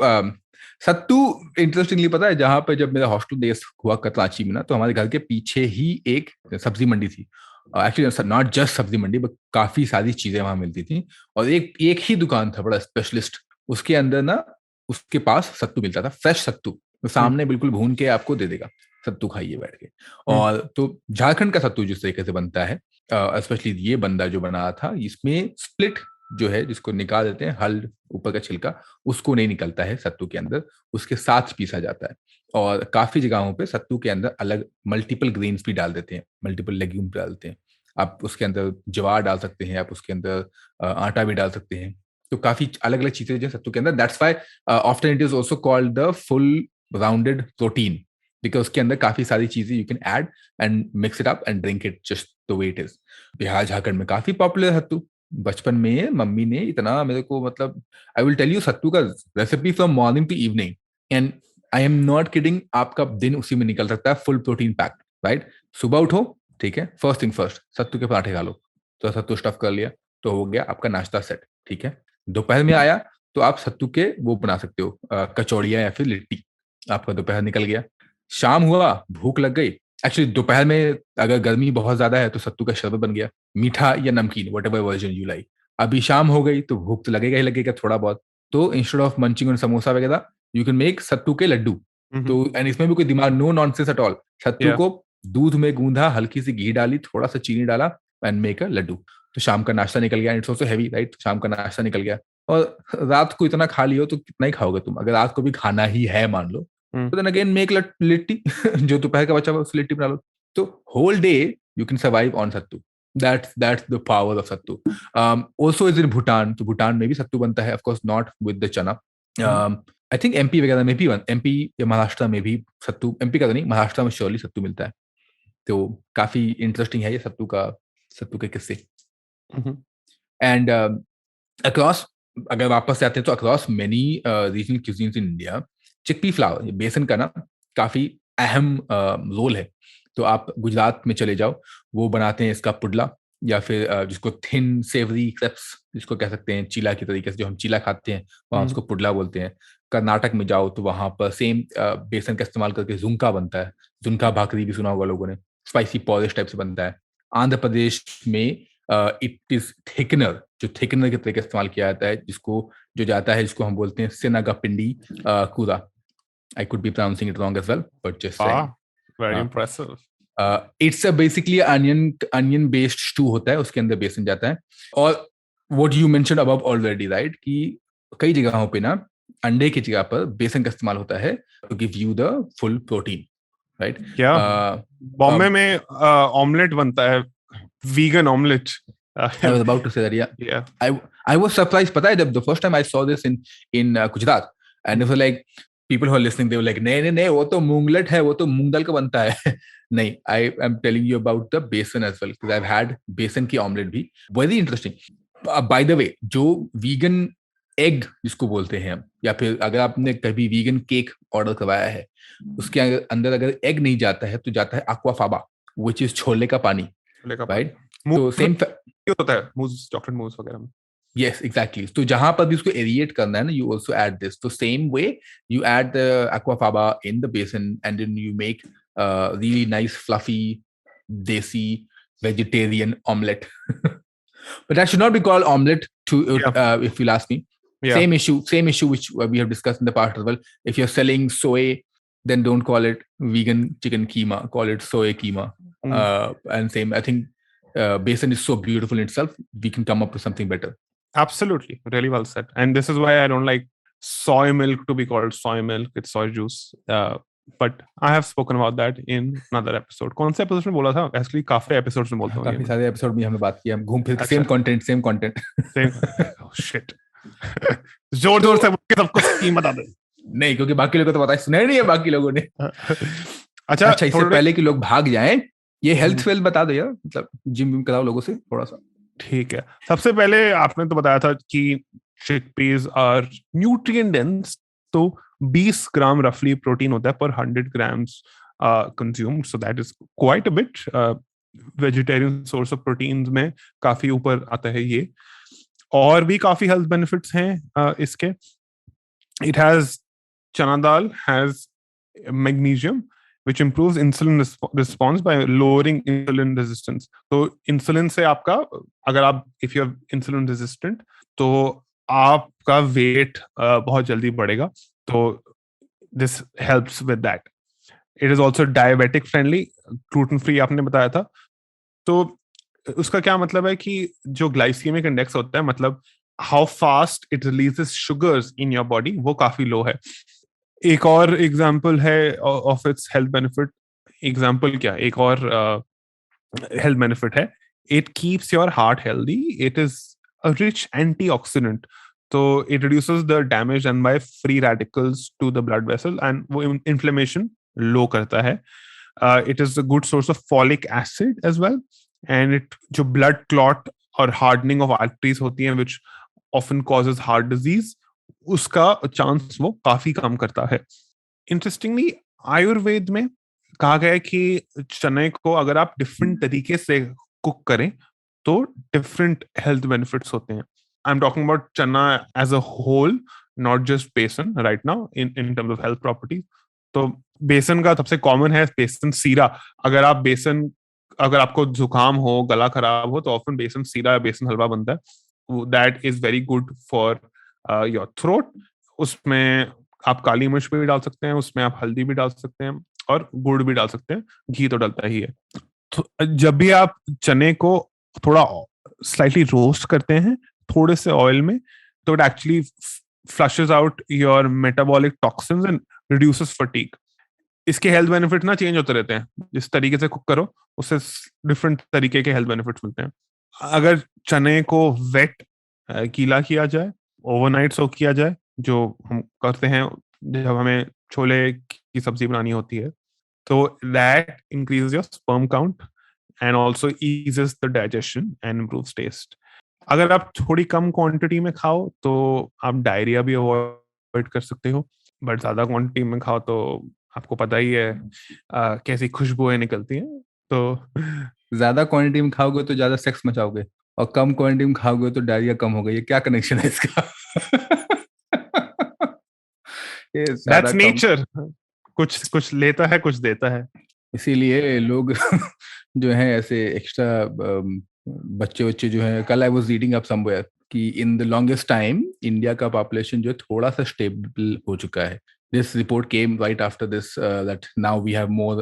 सत्तू इंटरेस्टिंगली पता है, जहाँ पे जब मेरा हॉस्टल डेज हुआ कराची में ना, तो हमारे घर के पीछे ही एक सब्जी मंडी थी, एक्चुअली नॉट जस्ट सब्जी मंडी बट काफी सारी चीजें वहां मिलती थी। और एक ही दुकान था बड़ा स्पेशलिस्ट, उसके अंदर ना उसके पास सत्तू मिलता था, फ्रेश सत्तू, तो सामने बिल्कुल भून के आपको दे देगा, सत्तू खाइए बैठ के। और तो झारखंड का सत्तू जिस तरीके से बनता है, स्पेशली ये बंदा जो बना था, इसमें स्प्लिट जो है जिसको निकाल देते हैं, हल ऊपर का छिलका उसको नहीं निकलता है सत्तू के अंदर, उसके साथ पीसा जाता है। और काफी जगहों पे सत्तू के अंदर अलग मल्टीपल ग्रेन्स भी डाल देते हैं, मल्टीपल लेग्यूम डालते हैं। आप उसके अंदर ज्वार डाल सकते हैं, आप उसके अंदर आटा भी डाल सकते हैं। तो काफी अलग अलग चीजें जो सत्तू के अंदर, that's why often it is also called the full rounded protein, because उसके अंदर काफी सारी चीजें you can add and mix it up and drink it just the way it is. Bihar Jharkhand में काफी पॉपुलर है सत्तू। बचपन में मम्मी ने इतना मेरे को, मतलब I will tell you sattu का recipe from morning to evening, and I am not kidding, आपका दिन उसी में निकल सकता है, फुल प्रोटीन पैक्ड, राइट। सुबह उठो, ठीक है, फर्स्ट थिंग फर्स्ट सत्तू के पराठे खा लो, तो सत्तू स्टफ कर लिया तो हो गया आपका नाश्ता सेट, ठीक है। दोपहर में आया तो आप सत्तू के वो बना सकते हो, कचौड़ियाँ या फिर लिट्टी, आपका दोपहर निकल गया। शाम हुआ, भूख लग गई, एक्चुअली दोपहर में अगर गर्मी बहुत ज्यादा है तो सत्तू का शरबत बन गया, मीठा या नमकीन, what ever version you like. अभी शाम हो गई तो भूख तो लगेगा ही लगेगा थोड़ा बहुत, तो instead of munching on samosa वगैरह यू कैन मेक सत्तू के लड्डू। तो एंड इसमें भी कोई दिमाग, नो नॉनसेंस एट ऑल, सत्तू को दूध में गूंधा, हल्की सी घी डाली, थोड़ा सा चीनी डाला एंड मेक अ लड्डू, तो शाम का नाश्ता निकल गया। इट्स ऑल्सो हैवी, राइट, शाम का नाश्ता निकल गया। और रात को इतना खा लियो तो कितना ही खाओगे तुम, अगर रात को भी खाना ही है मान लो, तो देन अगेन मेक लिट्टी जो दोपहर का बचा हुआ उस लिट्टी बना लो। तो whole day you can survive on sattu. That's the power of sattu. Also is in Bhutan, तो भूटान में भी सत्तू बनता है, of course not with the chana. I think MP वगैरह में भी MP या महाराष्ट्र में भी सत्तू, MP का तो नहीं, महाराष्ट्र में श्योरली सत्तू मिलता है। तो काफी इंटरेस्टिंग है ये सत्तू के किस्से। एंड अक्रॉस, अगर वापस से आते हैं तो across many regional cuisines in India, chickpea flower, बेसन का ना काफी अहम रोल है। तो आप गुजरात में चले जाओ, वो बनाते हैं इसका पुडला, या फिर जिसको थिन सेवरी क्रेप्स जिसको कह सकते हैं, चीला की तरीके से जो हम चीला खाते हैं वहाँ उसको पुडला बोलते हैं। कर्नाटक में जाओ तो वहां पर सेम बेसन का इस्तेमाल करके झुमका बनता है, झुमका भाकरी भी सुना होगा लोगों ने, स्पाइसी पॉलिश टाइप से बनता है। आंध्र प्रदेश में इट इज थिकनर, जो थिकनर के तरीके इस्तेमाल किया जाता है, जो जाता है जिसको हम बोलते हैं सेनागा पिंडी कूदा। I could be pronouncing it wrong as well, but just saying. Very impressive. It's a basically onion based stew होता है, उसके अंदर बेसन जाता है। और what you mentioned above already, right, कि कई जगहों पे ना अंडे की जगह पर बेसन का इस्तेमाल होता है to give you the full protein, right? क्या बॉम्बे में ऑमलेट बनता है, vegan omelette. I was about to say that, yeah. I was surprised, पता है, the first time I saw this in Gujarat, and it was like, people who are listening, they were like, नहीं वो तो मूंगलट है, वो तो मूंग दाल का बनता है। नहीं, I am telling you about the besan as well, because I've had बेसन की ऑमलेट भी, very interesting. By the way, जो vegan egg जिसको बोलते हैं, या फिर अगर आपने कभी vegan केक ऑर्डर करवाया है, उसके अंदर अगर एग नहीं जाता है तो जाता है aquafaba, which is छोले का पानी, right? तो सेम होता है मूस, चॉकलेट मूस वगैरह में। Yes, exactly. तो जहां पर भी उसको एरिएट करना है ना, you also add this. So same way, you add the aquafaba in the basin, and then you make really nice, fluffy, desi vegetarian omelette. But that should not be called omelette, if you'll ask me. Yeah. Same issue which we have discussed in the past as well. If you're selling soy, then don't call it vegan chicken keema. Call it soy keema. And same, I think basin is so beautiful in itself. We can come up with something better. Absolutely, really well said. And this is why I don't like soy milk to be called soy milk. It's soy juice. But I have spoken about that in another episode. कौन से episode में बोला था? Actually काफी episodes में बोलता हूँ। काफी सारे एपिसोड में हमने बात की, हम घूम फिर के same content. Oh shit. जोर से बोल के सबको स्कीम बता दे। नहीं, क्योंकि बाकी लोगों को तो पता है, सुना नहीं है बाकी लोगों ने। अच्छा, इससे पहले कि लोग भाग जाएं, ये हेल्थ वेल बता दो यार, मतलब जिम कराओ लोगों से थोड़ा सा। ठीक है, सबसे पहले आपने तो बताया था कि चिकपीज आर न्यूट्रिएंट डेंस, तो 20 ग्राम रफली प्रोटीन होता है पर 100 grams consumed, so that is quite a bit. Vegetarian source of proteins में काफी ऊपर आता है ये। और भी काफी हेल्थ बेनिफिट्स हैं इसके। It has, chana dal has magnesium which improves insulin response by lowering insulin resistance. तो insulin से आपका, अगर आप if you have insulin resistant, तो आपका weight बहुत जल्दी बढ़ेगा. तो this helps with that. It is also diabetic friendly, gluten free आपने बताया था. तो उसका क्या मतलब है कि जो glycemic index होता है, मतलब how fast it releases sugars in your body, वो काफी low है. एक और एग्जाम्पल है of its health benefit. Example क्या, एक और हेल्थ बेनिफिट है, it keeps your heart healthy. It is a rich antioxidant. तो it reduces the damage done by free radicals to the blood vessel and वो inflammation low करता है. It is a good source of folic acid as well, and it जो blood clot और hardening of arteries होती हैं which often causes heart disease, उसका chance वो काफी कम करता है. इंटरेस्टिंगली आयुर्वेद में कहा गया है कि चने को अगर आप डिफरेंट तरीके से कुक करें तो डिफरेंट हेल्थ बेनिफिट्स होते हैं. I am talking about chana as a whole, not just besan right now in terms of health properties. तो बेसन का सबसे कॉमन है बेसन सीरा. अगर आपको जुकाम हो, गला खराब हो, तो ऑफन बेसन सीरा या बेसन हलवा बनता है. That is very good for your throat. उसमें आप काली मिर्च भी डाल सकते हैं, उसमें आप हल्दी भी डाल सकते हैं और गुड़ भी डाल सकते हैं. घी तो डलता ही है. तो जब भी आप चने को थोड़ा स्लाइटली रोस्ट करते हैं थोड़े से ऑयल में, तो it actually flushes out your metabolic toxins and reduces fatigue. इसके हेल्थ बेनिफिट ना चेंज होते रहते हैं. जिस तरीके से कुक करो उससे डिफरेंट तरीके के हेल्थ बेनिफिट्स मिलते हैं. अगर चने को वेट गीला किया जाए, ओवरनाइट सोक किया जाए, जो हम करते हैं जब हमें छोले की सब्जी बनानी होती है, तो that increases your sperm count and also eases the digestion and improves taste. अगर आप थोड़ी कम क्वांटिटी में खाओ तो आप डायरिया भी अवॉइड कर सकते हो, बट ज्यादा क्वांटिटी में खाओ तो आपको पता ही है कैसी खुशबुएं निकलती हैं. तो ज्यादा क्वांटिटी में खाओगे तो ज्यादा सेक्स मचाओगे, और कम क्वांटिटी में खाओगे तो डायरिया कम होगा. ये क्या कनेक्शन है इसका? That's nature. कुछ लेता है, कुछ देता है. इसीलिए लोग जो है ऐसे एक्स्ट्रा बच्चे जो है. कल I was reading up somewhere कि in the longest time India का पॉपुलेशन जो है थोड़ा सा स्टेबल हो चुका है. This report came right after this that now we have more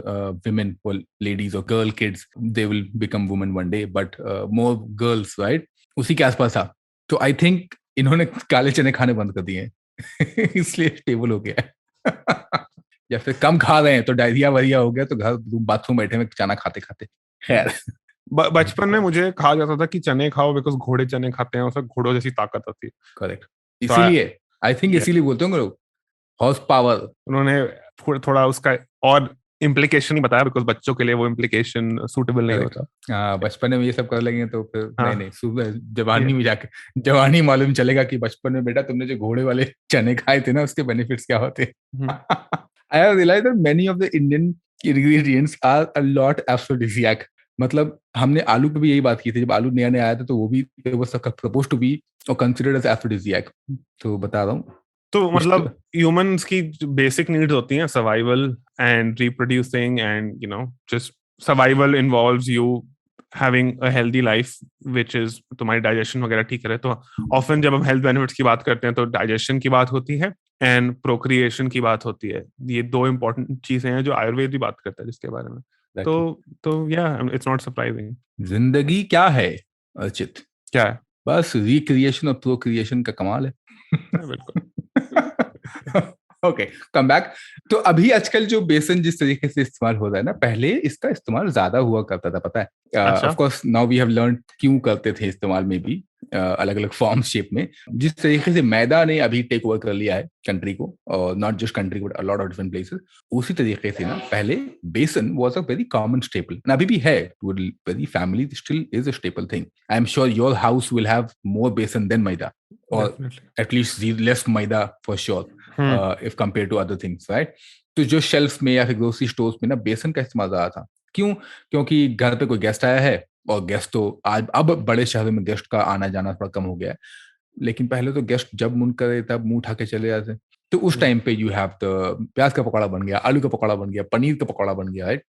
women or ladies or girl kids. They will become women one day, but more girls, right? उसी के आसपास था. तो I think इन्होंने काले चने खाने बंद कर दिए हैं इसलिए स्टेबल हो गया है. या फिर कम खा रहे हैं तो डायरिया वरिया हो गया, तो घर बाथरूम बैठे में चना खाते खाते. खैर, बचपन में मुझे कहा जाता था कि चने खाओ बिकॉज घोड़े चने खाते हैं, उसमें घोड़ों जैसी ताकत आती है. करेक्ट. इसीलिए आई थिंक इसीलिए बोलते होंगे लोग हॉर्स पावर. उन्होंने थोड़ा उसका और इम्प्लीकेशन ही बताया बिकॉज बच्चों के लिए वो इम्प्लीकेशन सूटेबल नहीं होता. हाँ, बचपन में ये सब कर लेंगे तो फिर नहीं सुबह जवानी में जाके जवानी मालूम चलेगा कि बचपन में बेटा तुमने जो घोड़े वाले चने खाए थे ना उसके बेनिफिट्स क्या होते. I have realized that many of the Indian ingredients are a lot aphrodisiac. मतलब हमने आलू पे भी यही बात की थी. जब आलू नया नया आया था तो वो भी was supposed to be or considered as aphrodisiac. तो बता रहा हूँ. तो मतलब ह्यूमंस की बेसिक नीड्स होती हैं, survival and reproducing, and you know just survival involves you having a healthy life which is तुम्हारी डाइजेशन वगैरह ठीक रहे. तो ऑफन जब हम हेल्थ बेनिफिट्स की बात करते हैं तो डाइजेशन की बात होती है एंड प्रोक्रिएशन की बात होती है. ये दो इंपॉर्टेंट चीजें हैं जो आयुर्वेद भी बात करता है जिसके बारे में. तो या इट्स नॉट सरप्राइजिंग. जिंदगी क्या है अर्चित? क्या है? बस रिक्रिएशन और प्रोक्रिएशन का कमाल है. बिल्कुल. Okay, come back. तो अभी आजकल जो बेसन जिस तरीके से इस्तेमाल हो रहा है ना, पहले इसका इस्तेमाल ज्यादा हुआ करता था, पता है. Of course now we have learn क्यों करते थे इस्तेमाल में भी अलग अलग फॉर्म शेप में. जिस तरीके से मैदा ने अभी टेक ओवर कर लिया है कंट्री को, और not just country but a lot of different places, उसी तरीके से ना पहले besan was a very common staple, and अभी भी है. Very family still is a staple thing. I am sure your house will have more besan than maida, or at least less maida for sure, if compared to other things, right? तो जो shelf में या फिर grocery stores में ना बेसन का इस्तेमाल ज्यादा था. क्यों? क्योंकि घर पे कोई गेस्ट आया है, और गेस्ट तो आज अब बड़े शहरों में गेस्ट का आना जाना थोड़ा कम हो गया है, लेकिन पहले तो गेस्ट जब मन करे तब मुंह उठा के चले जाते. तो उस टाइम पे यू हैव द प्याज का पकौड़ा बन गया, आलू का पकौड़ा बन गया, पनीर का पकौड़ा बन गया, right?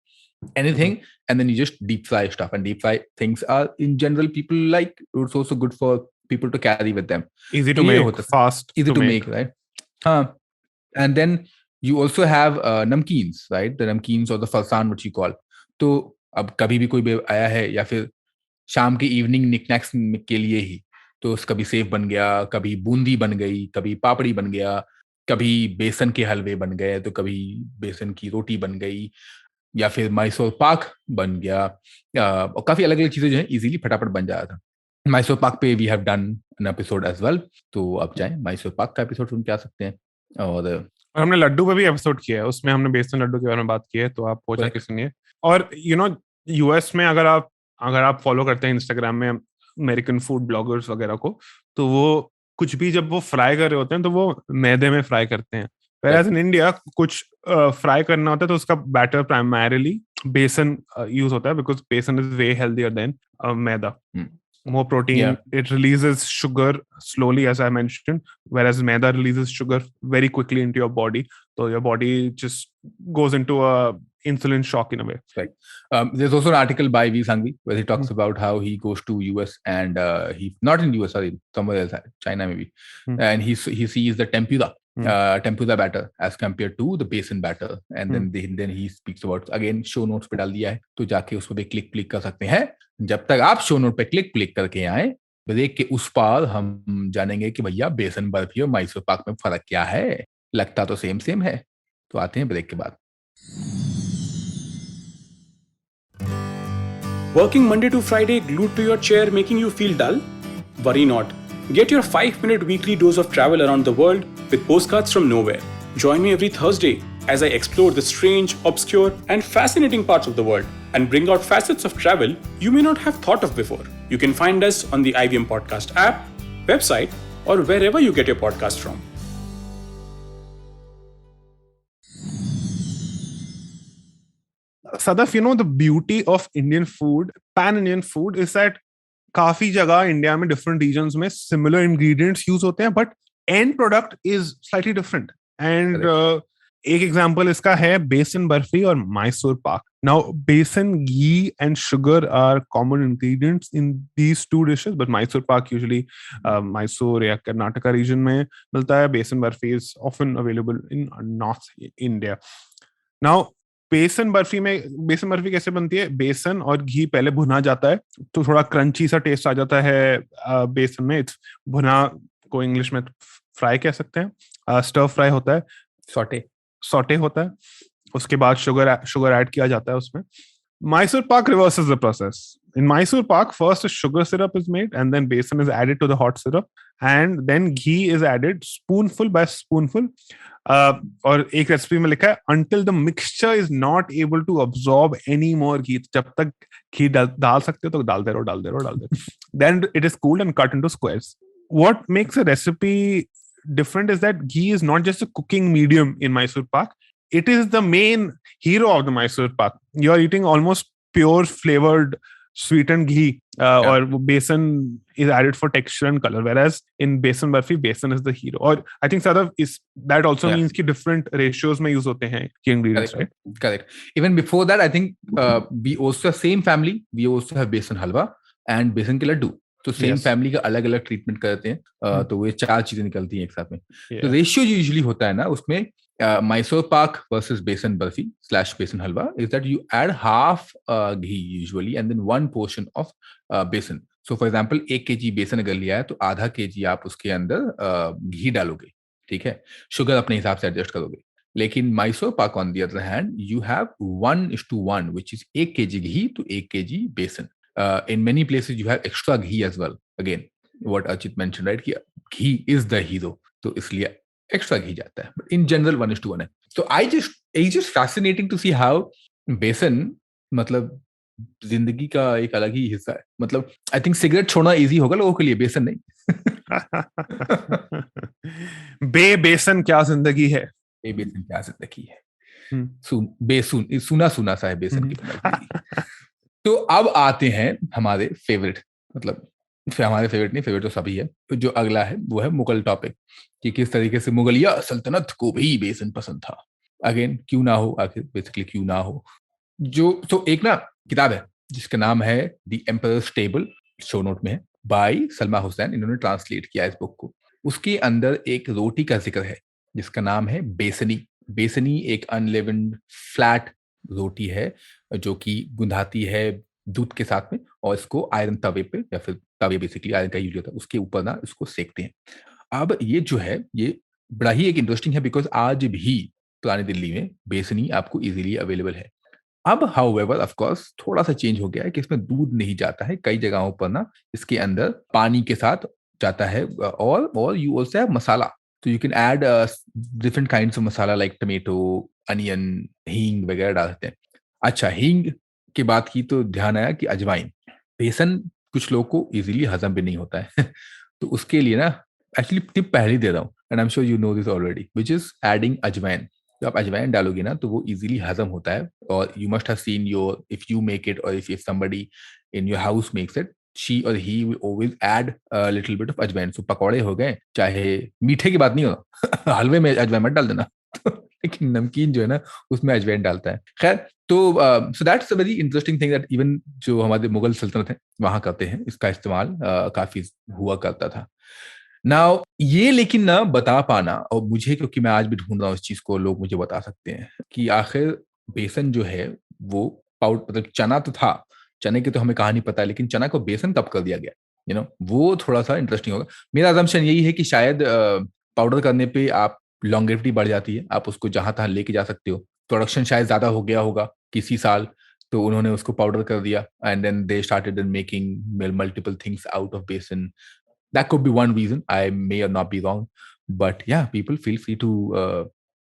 Anything, and then you just deep fry stuff, and deep fry things are in general people like, it's also good for people to carry with them, easy to make, fast, easy to make, right? And then you also have namkeens, right? The namkeens or the farsan, what you call. तो अब कभी भी कोई आया है या फिर शाम के इवनिंग निकनैक्स के लिए ही, तो कभी सेव बन गया, कभी बूंदी बन गई, कभी पापड़ी बन गया, कभी बेसन के हलवे बन गए, तो कभी बेसन की रोटी बन गई, या फिर मैसूर पाक बन गया, और काफी अलग अलग चीजें जो है इजीली फटाफट बन जाता था. मैसूर पाक पे we have done an episode as well, तो आप जाएं मैसूर पाक का एपिसोड सुन के आ सकते हैं. और हमने लड्डू पे भी एपिसोड किया है, उसमें हमने बेसन लड्डू के बारे में बात की है, तो आप हो जाके सुनिए. और यूएस में अगर आप फॉलो करते हैं इंस्टाग्राम में अमेरिकन फूड ब्लॉगर्स वगैरह को, तो वो कुछ भी जब वो फ्राई कर रहे होते हैं तो वो मैदे में फ्राई करते हैं. Whereas in India कुछ फ्राई करना होता है तो उसका बैटर प्राइमरीली बेसन यूज होता है, बिकॉज बेसन is way healthier then maida. More protein, it releases sugar slowly, as I mentioned, whereas maida releases sugar very quickly into your body, so your body just goes into a insulin shock in a way. Right. There's also an article by V. Sangvi where he talks about how he goes to US and he not in US, sorry, somewhere else, China maybe, and he sees the tempura batter as compared to the besan batter, and then he speaks about, again show notes पे डाल दिया है, तो जाके उस पर click कर सकते हैं. जब तक आप शो नोट पे क्लिक करके आए, ब्रेक के उस पार हम जानेंगे कि भैया बेसन बर्फी और मैसूर पाक में फर्क क्या है. लगता तो सेम है. तो आते हैं ब्रेक के बाद. Working Monday to Friday glued to your chair making you feel dull? Worry not. Get your 5-minute weekly dose of travel around the world with Postcards from Nowhere. Join me every Thursday as I explore the strange, obscure, and fascinating parts of the world and bring out facets of travel you may not have thought of before. You can find us on the IVM Podcast app, website, or wherever you get your podcast from. Sadaf, the beauty of Indian food, pan-Indian food, is that काफी जगह India में different regions में similar ingredients use होते हैं, but end product is slightly different. And एक example इसका है बेसन बर्फी और Mysore pak. Now besan, ghee and sugar are common ingredients in these two dishes, but Mysore pak usually Mysore या कर्नाटका रीजन में मिलता है. Besan barfi is often available in north India. Now besan barfi कैसे बनती है? बेसन और घी पहले भुना जाता है, तो थोड़ा क्रंची सा टेस्ट आ जाता है बेसन में. इट्स भुना को इंग्लिश में फ्राई कह सकते हैं. स्टर फ्राई होता है, सॉटे होता है. उसके बाद शुगर ऐड किया जाता है उसमें. Mysore Pak reverses the process. In Mysore Pak, first a sugar syrup is made, and then besan is added to the hot syrup, and then ghee is added spoonful by spoonful. और एक recipe में लिखा है until the mixture is not able to absorb any more ghee. जब तक घी डाल सकते हो तो डालते रहो. Then it is cooled and cut into squares. What makes a recipe different is that ghee is not just a cooking medium in Mysore Pak. It is the main hero of the Mysore Pak. You are eating almost pure flavored sweetened ghee, or besan is added for texture and color, whereas in besan barfi, besan is the hero. Or I think that also means कि different ratios में use होते हैं ये ingredients, right? Correct. Even before that, I think we also have same family. We also have besan halwa and besan के लड्डू. तो same family का अलग अलग ट्रीटमेंट करते हैं, तो वो 4 चीजें निकलती हैं एक साथ में. तो रेशियो जो यूजुअली होता है ना उसमें Mysore Pak versus besan barfi / besan halwa is that you add half ghee usually and then 1 portion of besan. So for example 1 kg बेसन अगर लिया है तो आधा kg आप उसके अंदर घी डालोगे, ठीक है. शुगर अपने हिसाब से एडजस्ट करोगे. लेकिन Mysore Pak on the other hand you have 1:1 which is 1 kg ghee to 1 kg besan. In many places you have extra ghee as well. Again what Archit mentioned, right, कि ghee is the hero, तो इसलिए extra घी जाता है. But in general 1:1 है. तो it's just fascinating to see how बेसन मतलब जिंदगी का एक अलग ही हिस्सा है. मतलब आई थिंक सिगरेट छोड़ना इजी होगा लोगों के लिए, बेसन नहीं. बेसन क्या जिंदगी है. बेसन क्या जिंदगी है. सुना सा है बेसन की. तो अब आते हैं हमारे फेवरेट, मतलब फिर हमारे फेवरेट नहीं, फेवरेट तो सभी है। जो अगला है वो है मुगल टॉपिक, कि किस तरीके से मुगलिया सल्तनत को भी बेसन पसंद था। अगेन क्यों ना हो, आखिर बेसिकली क्यों ना हो। जो तो एक ना किताब है जिसका नाम है the emperors table, show note में है, बाय सलमा हुसैन, इन्होंने ट्रांसलेट किया इस बुक को। उसके अंदर एक रोटी का जिक्र है जिसका नाम है बेसनी। बेसनी एक अनलेवेंड फ्लैट रोटी है जो कि गुंधाती है दूध के साथ में, और इसको आयरन तवे पे, या फिर तवे बेसिकली आयरन का यूज होता है, उसके ऊपर ना इसको सेकते हैं। अब ये जो है ये बड़ा ही एक इंटरेस्टिंग है, बिकॉज आज भी पुरानी दिल्ली में बेसनी आपको इजीली अवेलेबल है। अब हाउएवर ऑफ कोर्स थोड़ा सा चेंज हो गया है कि इसमें दूध नहीं जाता है, कई जगहों पर ना इसके अंदर पानी के साथ जाता है, और यू आल्सो हैव मसाला, तो you can add different kinds of masala like tomato, onion, हींग वगैरह डालते हैं। अच्छा, हींग की बात की तो ध्यान आया कि अजवाइन, बेसन कुछ लोगों को इजीली हजम भी नहीं होता है तो उसके लिए ना एक्चुअली टिप पहले दे रहा हूँ, and I am sure you know this already, which is adding अजवाइन। तो आप अजवाइन डालोगे ना तो वो इजीली हजम होता है, और you must have seen your, if you make it और if somebody in your house makes it, she और he will always add little bit of ajwain. So पकौड़े हो गए, चाहे मीठे की बात नहीं हो हलवे में अजवाइन मत डाल देना लेकिन नमकीन जो है ना उसमें अजवाइन डालता है। खैर, तो so that's a very interesting thing that even जो हमारे मुगल सल्तनत है वहां करते हैं, इसका इस्तेमाल काफी हुआ करता था। नाउ ये लेकिन ना बता पाना, और मुझे, क्योंकि मैं आज भी ढूंढ रहा हूँ इस चीज को, लोग मुझे बता सकते हैं कि आखिर बेसन जो है वो पाउडर, मतलब चना तो था, चने की तो हमें कहानी पता है, लेकिन चना को बेसन कब कर दिया गया, वो थोड़ा सा इंटरेस्टिंग होगा। मेरा अजम्पशन यही है कि शायद पाउडर करने पे आप लॉन्गेविटी बढ़ जाती है, आप उसको जहां तहां लेके जा सकते हो, प्रोडक्शन शायद ज्यादा हो गया होगा किसी साल, तो उन्होंने उसको पाउडर कर दिया, and then they started in making multiple things out of besan. That could be one reason. I may or not be wrong, but yeah, people feel free to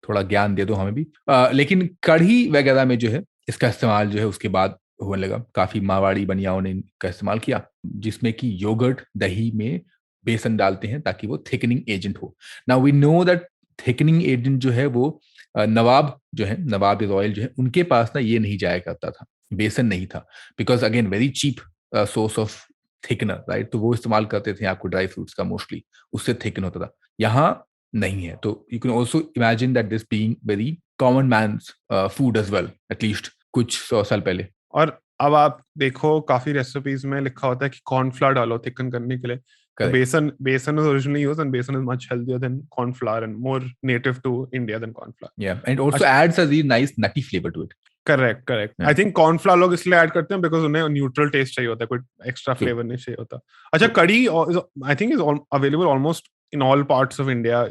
थोड़ा ज्ञान दे दो हमें भी। लेकिन कढ़ी वगैरह में जो है इसका इस्तेमाल जो है उसके बाद होने लगा, काफी मारवाड़ी बनियाओं ने इसका इस्तेमाल किया, जिसमें कि योगर्ट दही में बेसन डालते हैं ताकि वो थिकनिंग एजेंट हो। Now we know that thickening agent जो है वो नवाब जो है, नवाब रॉयल जो है, उनके पास ना ये नहीं जाया करता था, बेसन नहीं था, because again very cheap source of thickener, right, तो वो इस्तेमाल करते थे आपको ड्राई फ्रूट्स का मोस्टली, उससे थिकन होता था। यहाँ नहीं है, तो you can also imagine that this being very common man's food as well, at least कुछ 100 साल पहले। और अब आप देखो काफी रेसिपीज में लिखा होता है कि कॉर्नफ्लावर डालो थिकन करने के लिए। बेसन is originally used, and besan is much healthier than corn flour and more native to India than corn flour. Yeah, and also adds a really nice nutty flavor to it. Correct. I think corn flour लोग इसलिए add करते हैं because उन्हें neutral test चाहिए होता है, कोई extra flavour नहीं चाहिए होता। अच्छा, कड़ी I think is available almost in all parts of India.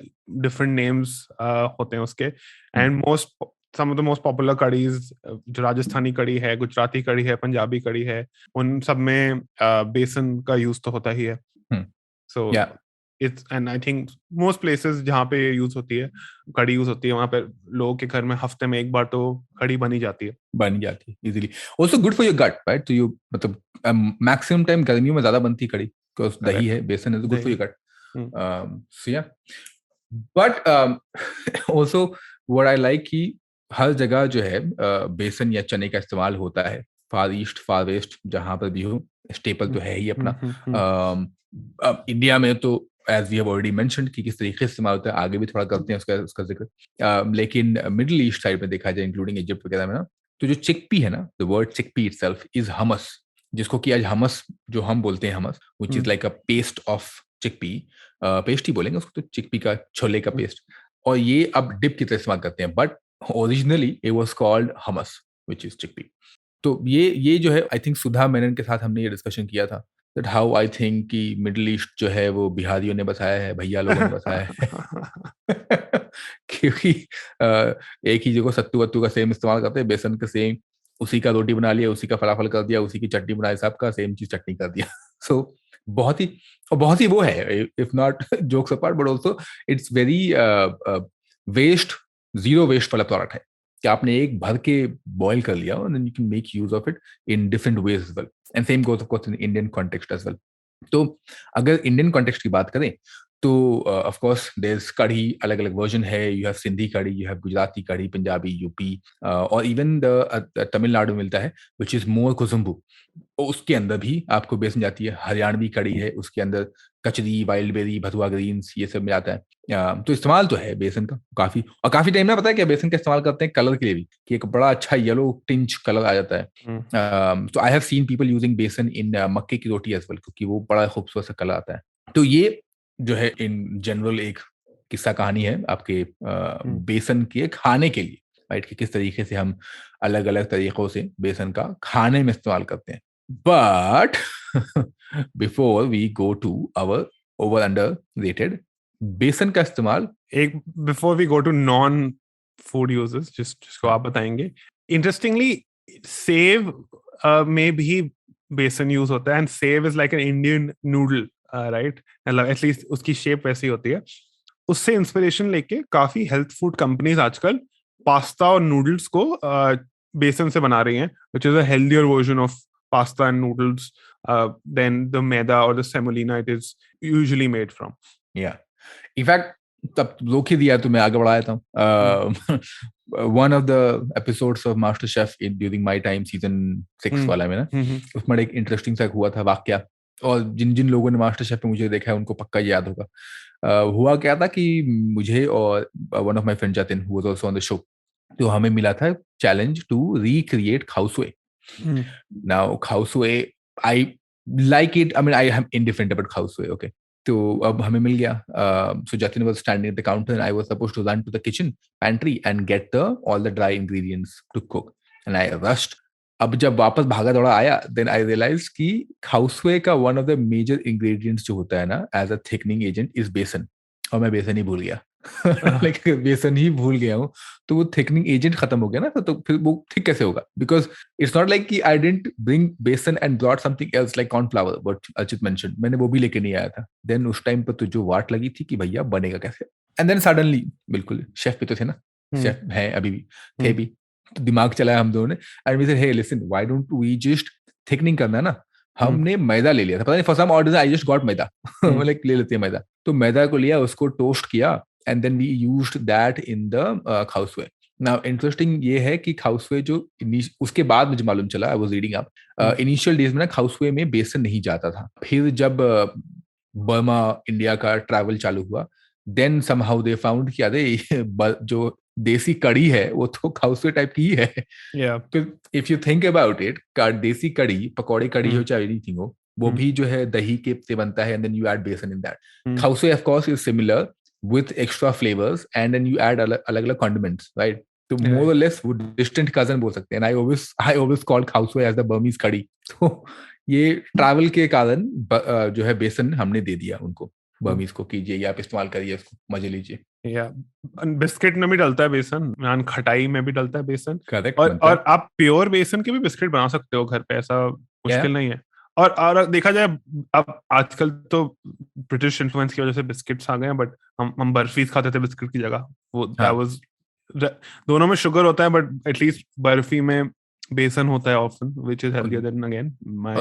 Different names होते हैं उसके, and some of the most popular curries, जो राजस्थानी कड़ी है, गुजराती कड़ी है, पंजाबी कड़ी है, उन सब में बेसन का यूज तो होता ही है। So yeah, it's, and I think most places जहाँ पे यूज होती है, कड़ी यूज होती है, वहाँ पे लोगों के घर में हफ्ते में एक बार तो कड़ी बनी जाती है easily. Also good for your gut, right? तो you मतलब maximum time गर्मियों में ज्यादा बनती कड़ी, because दही है, बेसन है, तो good for your gut. So yeah, but also what I like कि हर जगह जो है बेसन या चने का इस्तेमाल होता है, फार ईस्ट फार वेस्ट जहां पर भी हो, स्टेपल तो है ही अपना। इंडिया में तो as we have already mentioned कि किस तरीके से इस्तेमाल होता है, आगे भी थोड़ा करते हैं उसका जिक्र। लेकिन मिडिल ईस्ट साइड में देखा जाए, इंक्लूडिंग इजिप्ट वगैरह में ना, तो जो चिकपी है ना, the word chickpea itself is hummus, जिसको कि आज हमस जो हम बोलते हैं hummus, which is like a paste of chickpea, paste ही बोलेंगे उसको, तो चिकपी का, छोले का पेस्ट, और ये अब डिप की तरह इस्तेमाल करते हैं, but originally it was called hummus which is chickpea. तो ये जो है, आई थिंक सुधा मेनन के साथ हमने ये डिस्कशन किया था, दैट हाउ आई थिंक कि मिडिल ईस्ट जो है वो बिहारियों ने बसाया है, भैया लोगों ने बसाया है क्योंकि एक ही जगह सत्तू वत्तू का सेम इस्तेमाल करते हैं, बेसन का सेम, उसी का रोटी बना लिया, उसी का फलाफल कर दिया, उसी की चटनी बनाई, सबका सेम चीज चटनी कर दिया। सो बहुत ही वो है, if not jokes apart, but also it's very waste, zero waste वाला प्रोडक्ट है कि आपने एक भर के बॉईल कर लिया और then you can make use of it in different ways as well, and same goes of course in Indian context as well. तो अगर इंडियन कॉन्टेक्स्ट की बात करें तो of course there is kadhi, अलग अलग वर्जन है. You have Sindhi kadhi, you have Gujarati kadhi, Punjabi, UP, और इवन द तमिलनाडु में मिलता है विच इज मोर कुसुम्बू. उसके अंदर भी आपको बेसन जाती है. हरियाणवी कढ़ी है, उसके अंदर कचरी, वाइल्ड बेरी, भथुआ ग्रीन्स, ये सब में आता है. तो इस्तेमाल तो है बेसन का काफी. और काफी टाइम में पता है क्या बेसन का इस्तेमाल करते हैं कलर के लिए भी, कि एक बड़ा अच्छा येलो टिंच कलर आ जाता है. तो I have seen people using बेसन इन मक्के की रोटी एज वेल, क्योंकि वो बड़ा खूबसूरत सा कलर आता है. तो ये जो है इन जनरल एक किस्सा कहानी है आपके बेसन के खाने के लिए, राइट, कि किस तरीके से हम अलग अलग तरीकों से बेसन का खाने में इस्तेमाल करते हैं. But before we go to our over underrated बेसन का इस्तेमाल, एक before we go to non food uses जिसको आप बताएंगे, इंटरेस्टिंगली सेव में भी बेसन यूज होता है. And save is like an Indian noodle, right, मतलब एटलीस्ट उसकी शेप वैसी होती है. उससे इंस्पिरेशन लेके काफी हेल्थ फूड कंपनीज आजकल पास्ता और नूडल्स को बेसन से बना रही हैं, which is a healthier version of pasta and noodles than the maida or the semolina it is usually made from. Yeah. In fact, तब रोक ही दिया तो मैं आगे बढ़ाया था. One of the episodes of MasterChef during my time, season 6 वाला में ना, उसमें एक इंटरेस्टिंग सा हुआ था वाकया. और जिन जिन लोगों ने MasterChef में मुझे देखा है उनको पक्का याद होगा. हुआ क्या था कि मुझे और one of my friend Jatin, who was also on the show, तो हमें मिला था challenge to recreate खाउसुए. Now खाउसुए, I like it. I mean, I am indifferent about खाउसुए. Okay. तो अब हमें मिल गया. So Jatin was standing at the counter and I was supposed to run to the kitchen pantry and get all the dry ingredients to cook. And I rushed. अब जब वापस भागा दौड़ा आया, then I realized कि खाउसुए का one of the major ingredients जो होता है ना as a thickening agent is बेसन. और मैं बेसन ही भूल गया. Like, बेसन ही भूल गया हूँ. तो वो थिकनिंग एजेंट खत्म हो गया ना, तो फिर वो ठीक कैसे होगा? बिकॉज इट्स नॉट लाइक कि आई डिडंट ब्रिंग बेसन and brought something else like cornflour, but Achit mention, मैंने वो भी लेके नहीं आया था. देन उस टाइम पर तो जो वाट लगी थी कि भैया बनेगा कैसे. एंड देन सडनली, बिल्कुल शेफ भी तो थे ना, शेफ है अभी भी, थे भी, तो दिमाग चलाया हम दोनों ने. And we said, hey listen, why don't we just thickening करना है ना. हमने मैदा ले लिया था, पता नहीं for some order I just got maida, like ले लेते हैं मैदा. तो मैदा को लिया, उसको टोस्ट किया, and then we used that in the खाउसुए. Now interesting ये है कि खाउसुए जो उसके बाद मुझे मालूम चला, I was reading up, initial days में ना खाउसुए में बेसन नहीं जाता था. फिर जब बर्मा इंडिया का ट्रैवल चालू हुआ, then somehow they found कि अरे जो देसी कड़ी है वो तो खाउसुए टाइप की ही है. फिर if you think about it, देसी कड़ी, पकौड़े कड़ी हो चाहे anything हो, वो भी जो है दही के से बनता है, and then you add besan in that. खाउसुए of course is similar with extra flavors, and then you add अलग-अलग condiments, right? तो more or less वो distant cousin बोल सकते हैं. And I always call खाउसुए as the Burmese कड़ी. तो ये travel के कारण जो है बेसन हमने दे दिया उनको, बर्मीज को, कीजिए ये आप इस्तेमाल करिए, इसको मजे लीजिए. बिस्किट में भी डलता है बेसन, खटाई में भी डलता है बेसन. करेक्ट. और आप प्योर बेसन के भी बिस्किट बना सकते हो घर पे, ऐसा मुश्किल नहीं है. और देखा जाए अब आजकल तो ब्रिटिश इन्फ्लुएंस की वजह से बिस्किट्स आ गए हैं, बट हम बर्फीज खाते थे बिस्किट की जगह. वो दैट वाज, दोनों में शुगर होता है, बट एटलीस्ट बर्फी में बेसन होता है often, which is healthier than again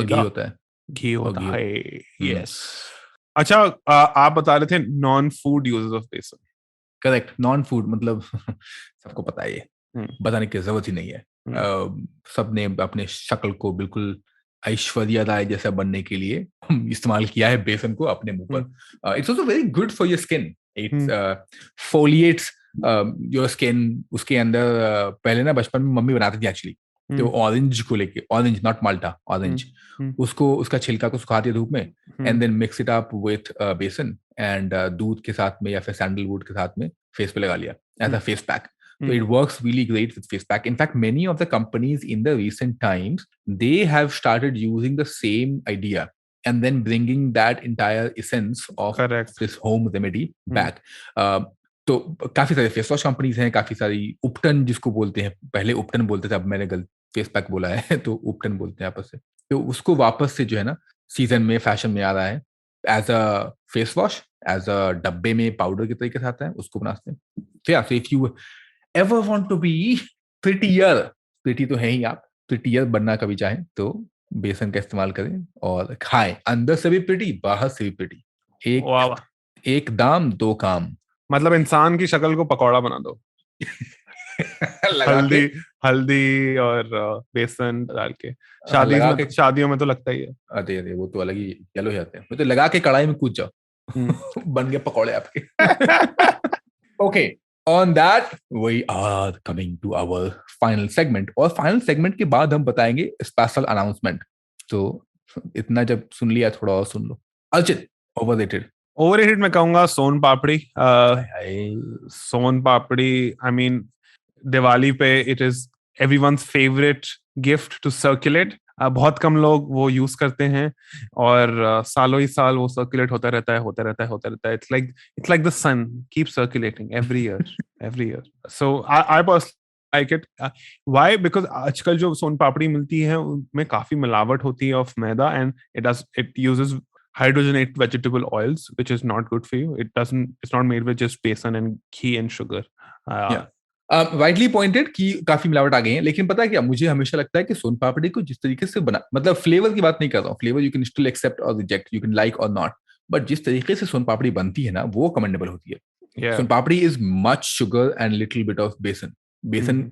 ghee होता है. घी होता है. यस. अच्छा, आप बता रहे थे नॉन फूड यूजेस ऑफ बेसन. करेक्ट. नॉन फूड मतलब सबको पता है, ये बताने की जरूरत ही नहीं है. सबने अपने शक्ल को बिल्कुल ऐश्वर्या राय जैसा बनने के लिए इस्तेमाल किया है बेसन को अपने मुंह पर. It's also very good for your skin. It's exfoliates your skin. उसके अंदर पहले ना बचपन में मम्मी बनाती थी एक्चुअली, तो ऑरेंज को लेके, ऑरेंज नॉट माल्टा, ऑरेंज, उसको उसका छिलका को सुखाती है धूप में, and then mix it up with besan and दूध के साथ में या फिर सैंडलवुड के साथ में फेस पे लगा लिया as a face pack. So it works really great with face pack. In fact, many of the companies in the recent times, they have started using the same idea and then bringing that entire essence of this home remedy back. तो काफी सारे face wash companies हैं, काफी सारी, उपटन जिसको बोलते हैं, पहले उपटन बोलते थे, अब मैंने गलत फेस पैक बोला है, तो उपटन बोलते हैं आपस से. तो उसको वापस से जो है ना सीजन में, फैशन में आ रहा है, as a face wash, as a डब्बे में पाउडर के तरीके से आता है, उसको बनाते हैं. So yeah, so if you ever want to be prettier, pretty तो है ही आप, prettier बनना कभी चाहें तो बेसन का इस्तेमाल करें और खाएं. अंदर से भी pretty, बाहर से भी pretty. एक एक दाम दो काम. मतलब इंसान की शक्ल को पकौड़ा बना दो. हल्दी हल्दी और बेसन डाल के. शादियों में तो लगता ही है. अरे वो तो अलग ही येलो जाते हैं. वो तो लगा के कढ़ाई में कूद जाओ. बन गए पकौड़े आपके. Okay, on that we are coming to our final segment. और final segment के बाद हम बताएंगे special announcement. तो इतना जब सुन लिया थोड़ा और सुन लो. अर्चित, overrated मैं कहूंगा सोन पापड़ी. सोन पापड़ी, I mean दिवाली पे it is everyone's favorite gift to circulate. बहुत कम लोग वो यूज करते हैं और सालों ही साल वो सर्कुलेट होता रहता है. It's like the sun keeps circulating every year. So I personally like it. Why? Because आजकल जो सोन पापड़ी मिलती है उनमें काफी मिलावट होती है of maida, and it uses hydrogenated vegetable oils, which is not good for you. It's not made with just besan and ghee and sugar. Rightly pointed कि काफी मिलावट आ गई है. लेकिन पता है क्या, मुझे हमेशा लगता है कि सोन पापड़ी को जिस तरीके से बना, मतलब फ्लेवर की बात नहीं कर रहा हूँ. Flavour you can still accept और रिजेक्ट, यू कैन लाइक और नॉट, बट जिस तरीके से सोन पापड़ी बनती है ना, वो कमेंडेबल होती है. Son papdi is much sugar and little bit of besan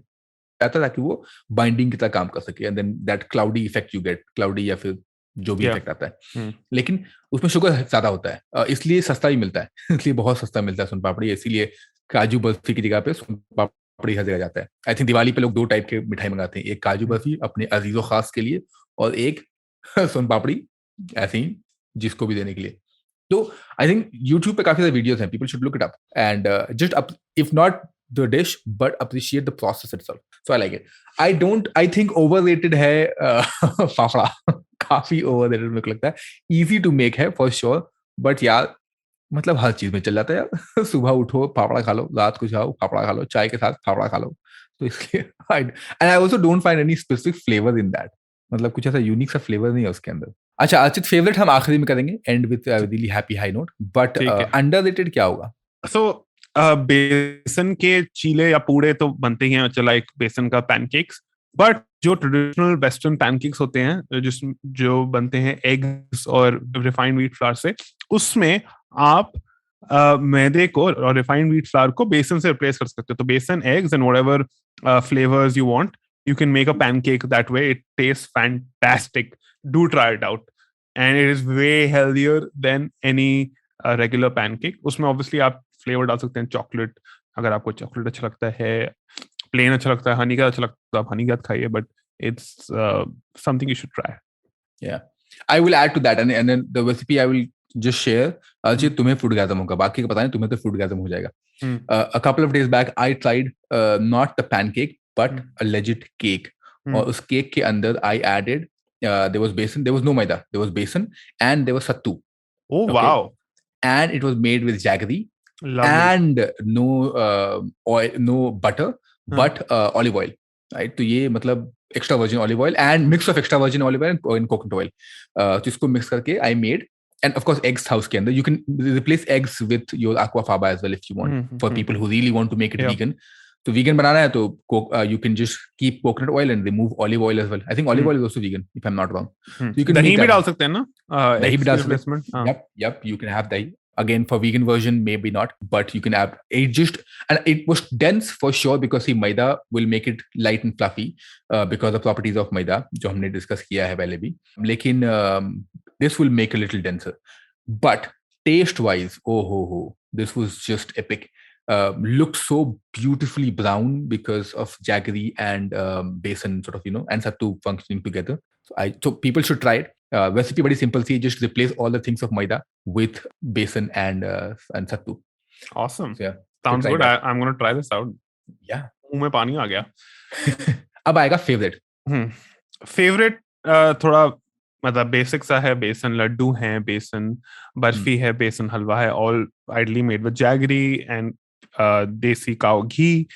चाहता था कि वो बाइंडिंग की तरह काम कर सके, and then that cloudy effect you get, cloudy या फिर जो भी इफेक्ट आता है. लेकिन उसमें शुगर ज्यादा होता है, इसलिए सस्ता ही मिलता है. इसलिए बहुत सस्ता मिलता है सोन पापड़ी. इसीलिए काजू बर्फी की जगह पे सोन पापड़ी हर जगह जाता है. आई थिंक दिवाली पे लोग 2 टाइप के मिठाई मंगाते हैं, एक काजू बर्फी अपने अजीजों खास के लिए, और एक सोन पापड़ी ऐसे ही जिसको भी देने के लिए. तो आई थिंक यूट्यूब पे काफी सारे वीडियोस हैं, people should look it up and just if not the dish but appreciate the process itself. So I like it. I think overrated है फाफड़ा. काफी overrated मेरे को लगता है. easy to make है for sure, but यार मतलब हर चीज में चल जाता है यार. सुबह उठो फाफड़ा खा लो, रात को जाओ फाफड़ा खा लो, चाय के साथ फाफड़ा खा लो. तो इसलिए and I also don't find any specific flavor in that. मतलब कुछ ऐसा यूनिक सा फ्लेवर नहीं है उसके अंदर. अच्छा अर्चित, फेवरेट हम आखिरी में करेंगे, and with really happy high note, but underrated क्या होगा? So बेसन के चीले या पूड़े तो बनते ही हैं, लाइक बेसन का पैनकेक्स, बट जो ट्रेडिशनल वेस्टर्न पैनकेक्स होते हैं जो बनते हैं एग्स और रिफाइंड व्हीट फ्लावर से, उसमें आप मैदे को और रिफाइंड व्हीट फ्लावर को बेसन से रिप्लेस कर सकते हो. तो बेसन, eggs and whatever flavours you want, you can make a pancake that way. It taste fantastic. Do try it out, and it is way healthier then any regular pancake. उसमें obviously आप flavour डाल सकते हैं, chocolate, अगर आपको chocolate अच्छा लगता है, प्लेन अच्छा लगता है, हनी का अच्छा लगता है, आप हनी का खाइए, but it's something you should try. Yeah, I will add to that, and then the recipe I will just share. Archit, तुम्हें फूडगैज़म होगा, बाकी का पता नहीं, तुम्हें तो फूडगैज़म हो जाएगा. A couple of days back I tried not the pancake but a legit cake. और उस केक के अंदर I added there was besan, there was no maida, there was besan and there was sattu. Oh wow. And it was made with jaggery. Lovely. And no oil, no butter, but olive oil, right? तो ये मतलब extra virgin olive oil and mix of extra virgin olive oil and coconut oil. तो इसको mix करके I made, and of course eggs था उसके अंदर. You can replace eggs with your aquafaba as well if you want. For people who really want to make it vegan. तो vegan बनाना है तो you can just keep coconut oil and remove olive oil as well. I think olive oil is also vegan if I'm not wrong. So you can दही भी डाल सकते हैं ना? दही भी डाल सकते हैं. Yep, you can have dahi. Again, for vegan version, maybe not, but you can add it. Just, and it was dense for sure because maida will make it light and fluffy because of properties of maida, जो हमने discuss किया है पहले भी. लेकिन this will make a little denser. But taste-wise, this was just epic. Looked so beautifully brown because of jaggery and besan sort of, and sattu functioning together. So people should try it. Recipe very simple. See, just replace all the things of maida with besan and sattu. Awesome. So, yeah, sounds good. I'm going to try this out. Yeah. मुंह में पानी आ गया. अब आएगा favourite. Favourite थोड़ा मतलब basic सा है. बेसन लड्डू है, बेसन बर्फी है, बेसन हलवा है, all ideally made with jaggery and देसी काऊ घी.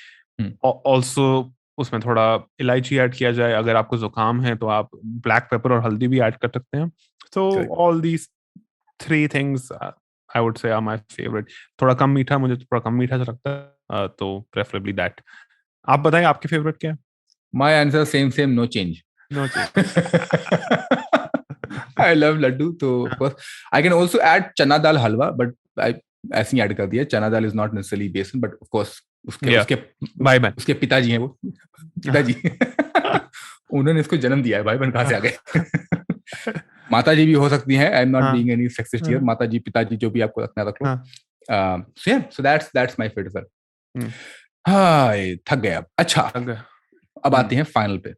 Also उसमें थोड़ा इलायची ऐड किया जाए. अगर आपको जुकाम है तो आप ब्लैक पेपर और हल्दी भी ऐड कर सकते हैं. So all these 3 things I would say are my favorite. थोड़ा कम मीठा, मुझे थोड़ा कम मीठा अच्छा लगता है, तो preferably that. आप बताइए आपके फेवरेट क्या है? My answer same, no change. No change. I love laddu. So of course I can also add chana dal halwa, but ऐसे ही ऐड कर दिया, चना दाल इज नॉट नेसेसरली बेसन, बट ऑफ कोर्स उसके पिताजी हैं वो पिताजी उन्होंने इसको जन्म दिया है, भाई बहन कहाँ से आ गए माता जी भी हो सकती हैं, I am not being any sexist here, माता जी पिताजी जो भी आपको रखना रख लो। So that's my favourite sir. हाय थक गए अब। अच्छा अब आते हैं फाइनल पे।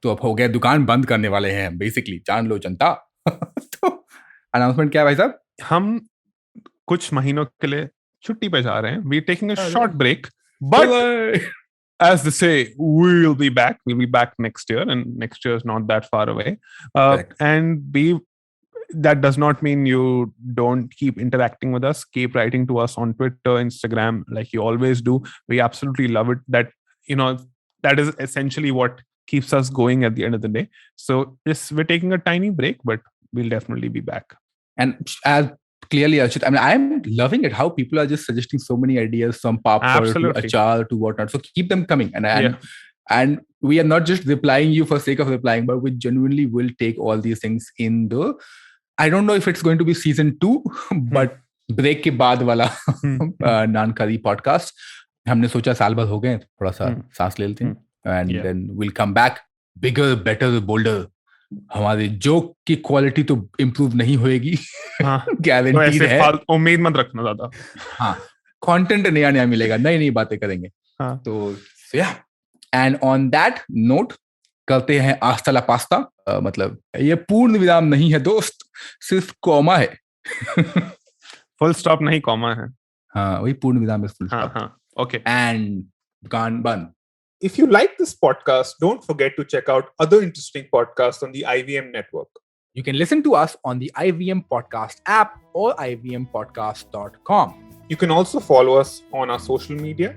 तो अब हो गया, दुकान बंद करने वाले हैं बेसिकली, जान लो जनता। तो अनाउंसमेंट क्या है भाई साहब? हम कुछ महीनों के लिए छुट्टी पे जा रहे हैं, we taking a short break, but as they say, we'll be back next year, and next year is not that far away. And that does not mean you don't keep interacting with us. Keep writing to us on Twitter, Instagram, like you always do. We absolutely love it. That is essentially what keeps us going at the end of the day. So we're taking a tiny break, but we'll definitely be back. And as clearly, Archit, I mean, I'm loving it how people are just suggesting so many ideas, from papad to achar to whatnot. So keep them coming, and we are not just replying you for sake of replying, but we genuinely will take all these things in the. I don't know if it's going to be season 2, but break के बाद वाला नान करी podcast हमने सोचा साल भर हो गए, थोड़ा सा सांस ले लेते हैं, and then we'll come back bigger, better, bolder. हमारी जोक की क्वालिटी तो इम्प्रूव नहीं होएगी, गारंटीड है, उम्मीद मत रखना ज्यादा। हाँ, कंटेंट नया मिलेगा, नई बातें करेंगे। तो एंड ऑन दैट नोट करते हैं आस्ता ला पास्ता। मतलब ये पूर्ण विराम नहीं है दोस्त, सिर्फ कॉमा है। फुल स्टॉप नहीं, कॉमा है। हाँ, वही पूर्ण विराम है, फुल स्टॉप। ओके, एंड दुकान बंद। If you like this podcast, don't forget to check out other interesting podcasts on the IVM network. You can listen to us on the IVM Podcast app or ivmpodcast.com. You can also follow us on our social media.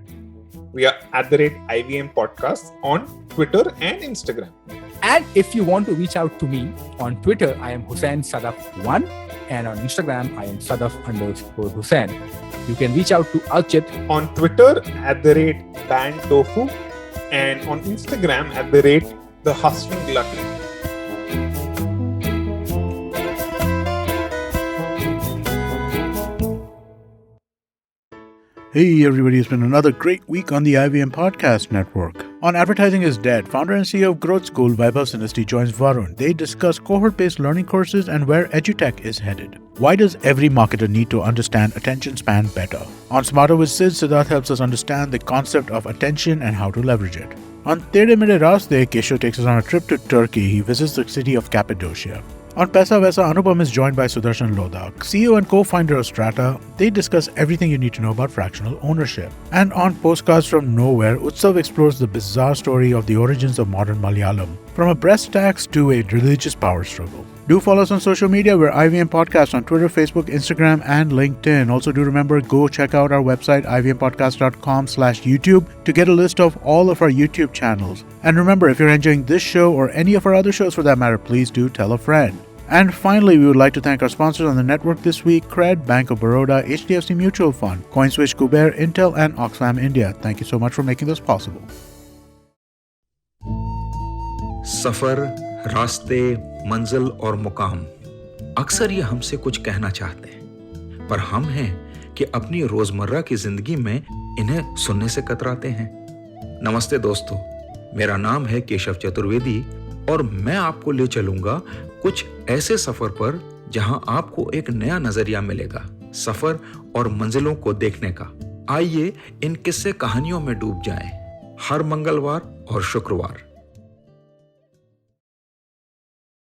We are @IVM Podcast on Twitter and Instagram. And if you want to reach out to me on Twitter, I am Hussain Sadaf1, and on Instagram, I am Sadaf_Hussain. You can reach out to Archit on Twitter @BandTofu. And on Instagram @The Hustling Glutton. Hey everybody, it's been another great week on the IVM Podcast Network. On Advertising is Dead, founder and CEO of Growth School, Vaibhav Sinasti joins Varun. They discuss cohort-based learning courses and where EduTech is headed. Why does every marketer need to understand attention span better? On Smarter with Sid, Siddharth helps us understand the concept of attention and how to leverage it. On Tere Mere Raste, Keshav takes us on a trip to Turkey. He visits the city of Cappadocia. On Paisa Vaisa, Anupam is joined by Sudarshan Lodha, CEO and co-founder of Strata. They discuss everything you need to know about fractional ownership. And on Postcards from Nowhere, Utsav explores the bizarre story of the origins of modern Malayalam, from a breast tax to a religious power struggle. Do follow us on social media. We're IVM Podcast on Twitter, Facebook, Instagram, and LinkedIn. Also, do remember, go check out our website, ivmpodcast.com/YouTube, to get a list of all of our YouTube channels. And remember, if you're enjoying this show or any of our other shows for that matter, please do tell a friend. And finally, we would like to thank our sponsors on the network this week: Cred, Bank of Baroda, HDFC Mutual Fund, CoinSwitch, Kuber, Intel, and Oxfam India. Thank you so much for making this possible. सफर, रास्ते, मंजिल और मुकाम, अक्सर ये हमसे कुछ कहना चाहते हैं, पर हम हैं कि अपनी रोजमर्रा की जिंदगी में इन्हें सुनने से कतराते हैं। नमस्ते दोस्तों, मेरा नाम है केशव चतुर्वेदी और मैं आपको ले चलूंगा कुछ ऐसे सफर पर जहां आपको एक नया नजरिया मिलेगा सफर और मंजिलों को देखने का। आइए इन किस्से कहानियों में डूब जाएं। हर मंगलवार और शुक्रवार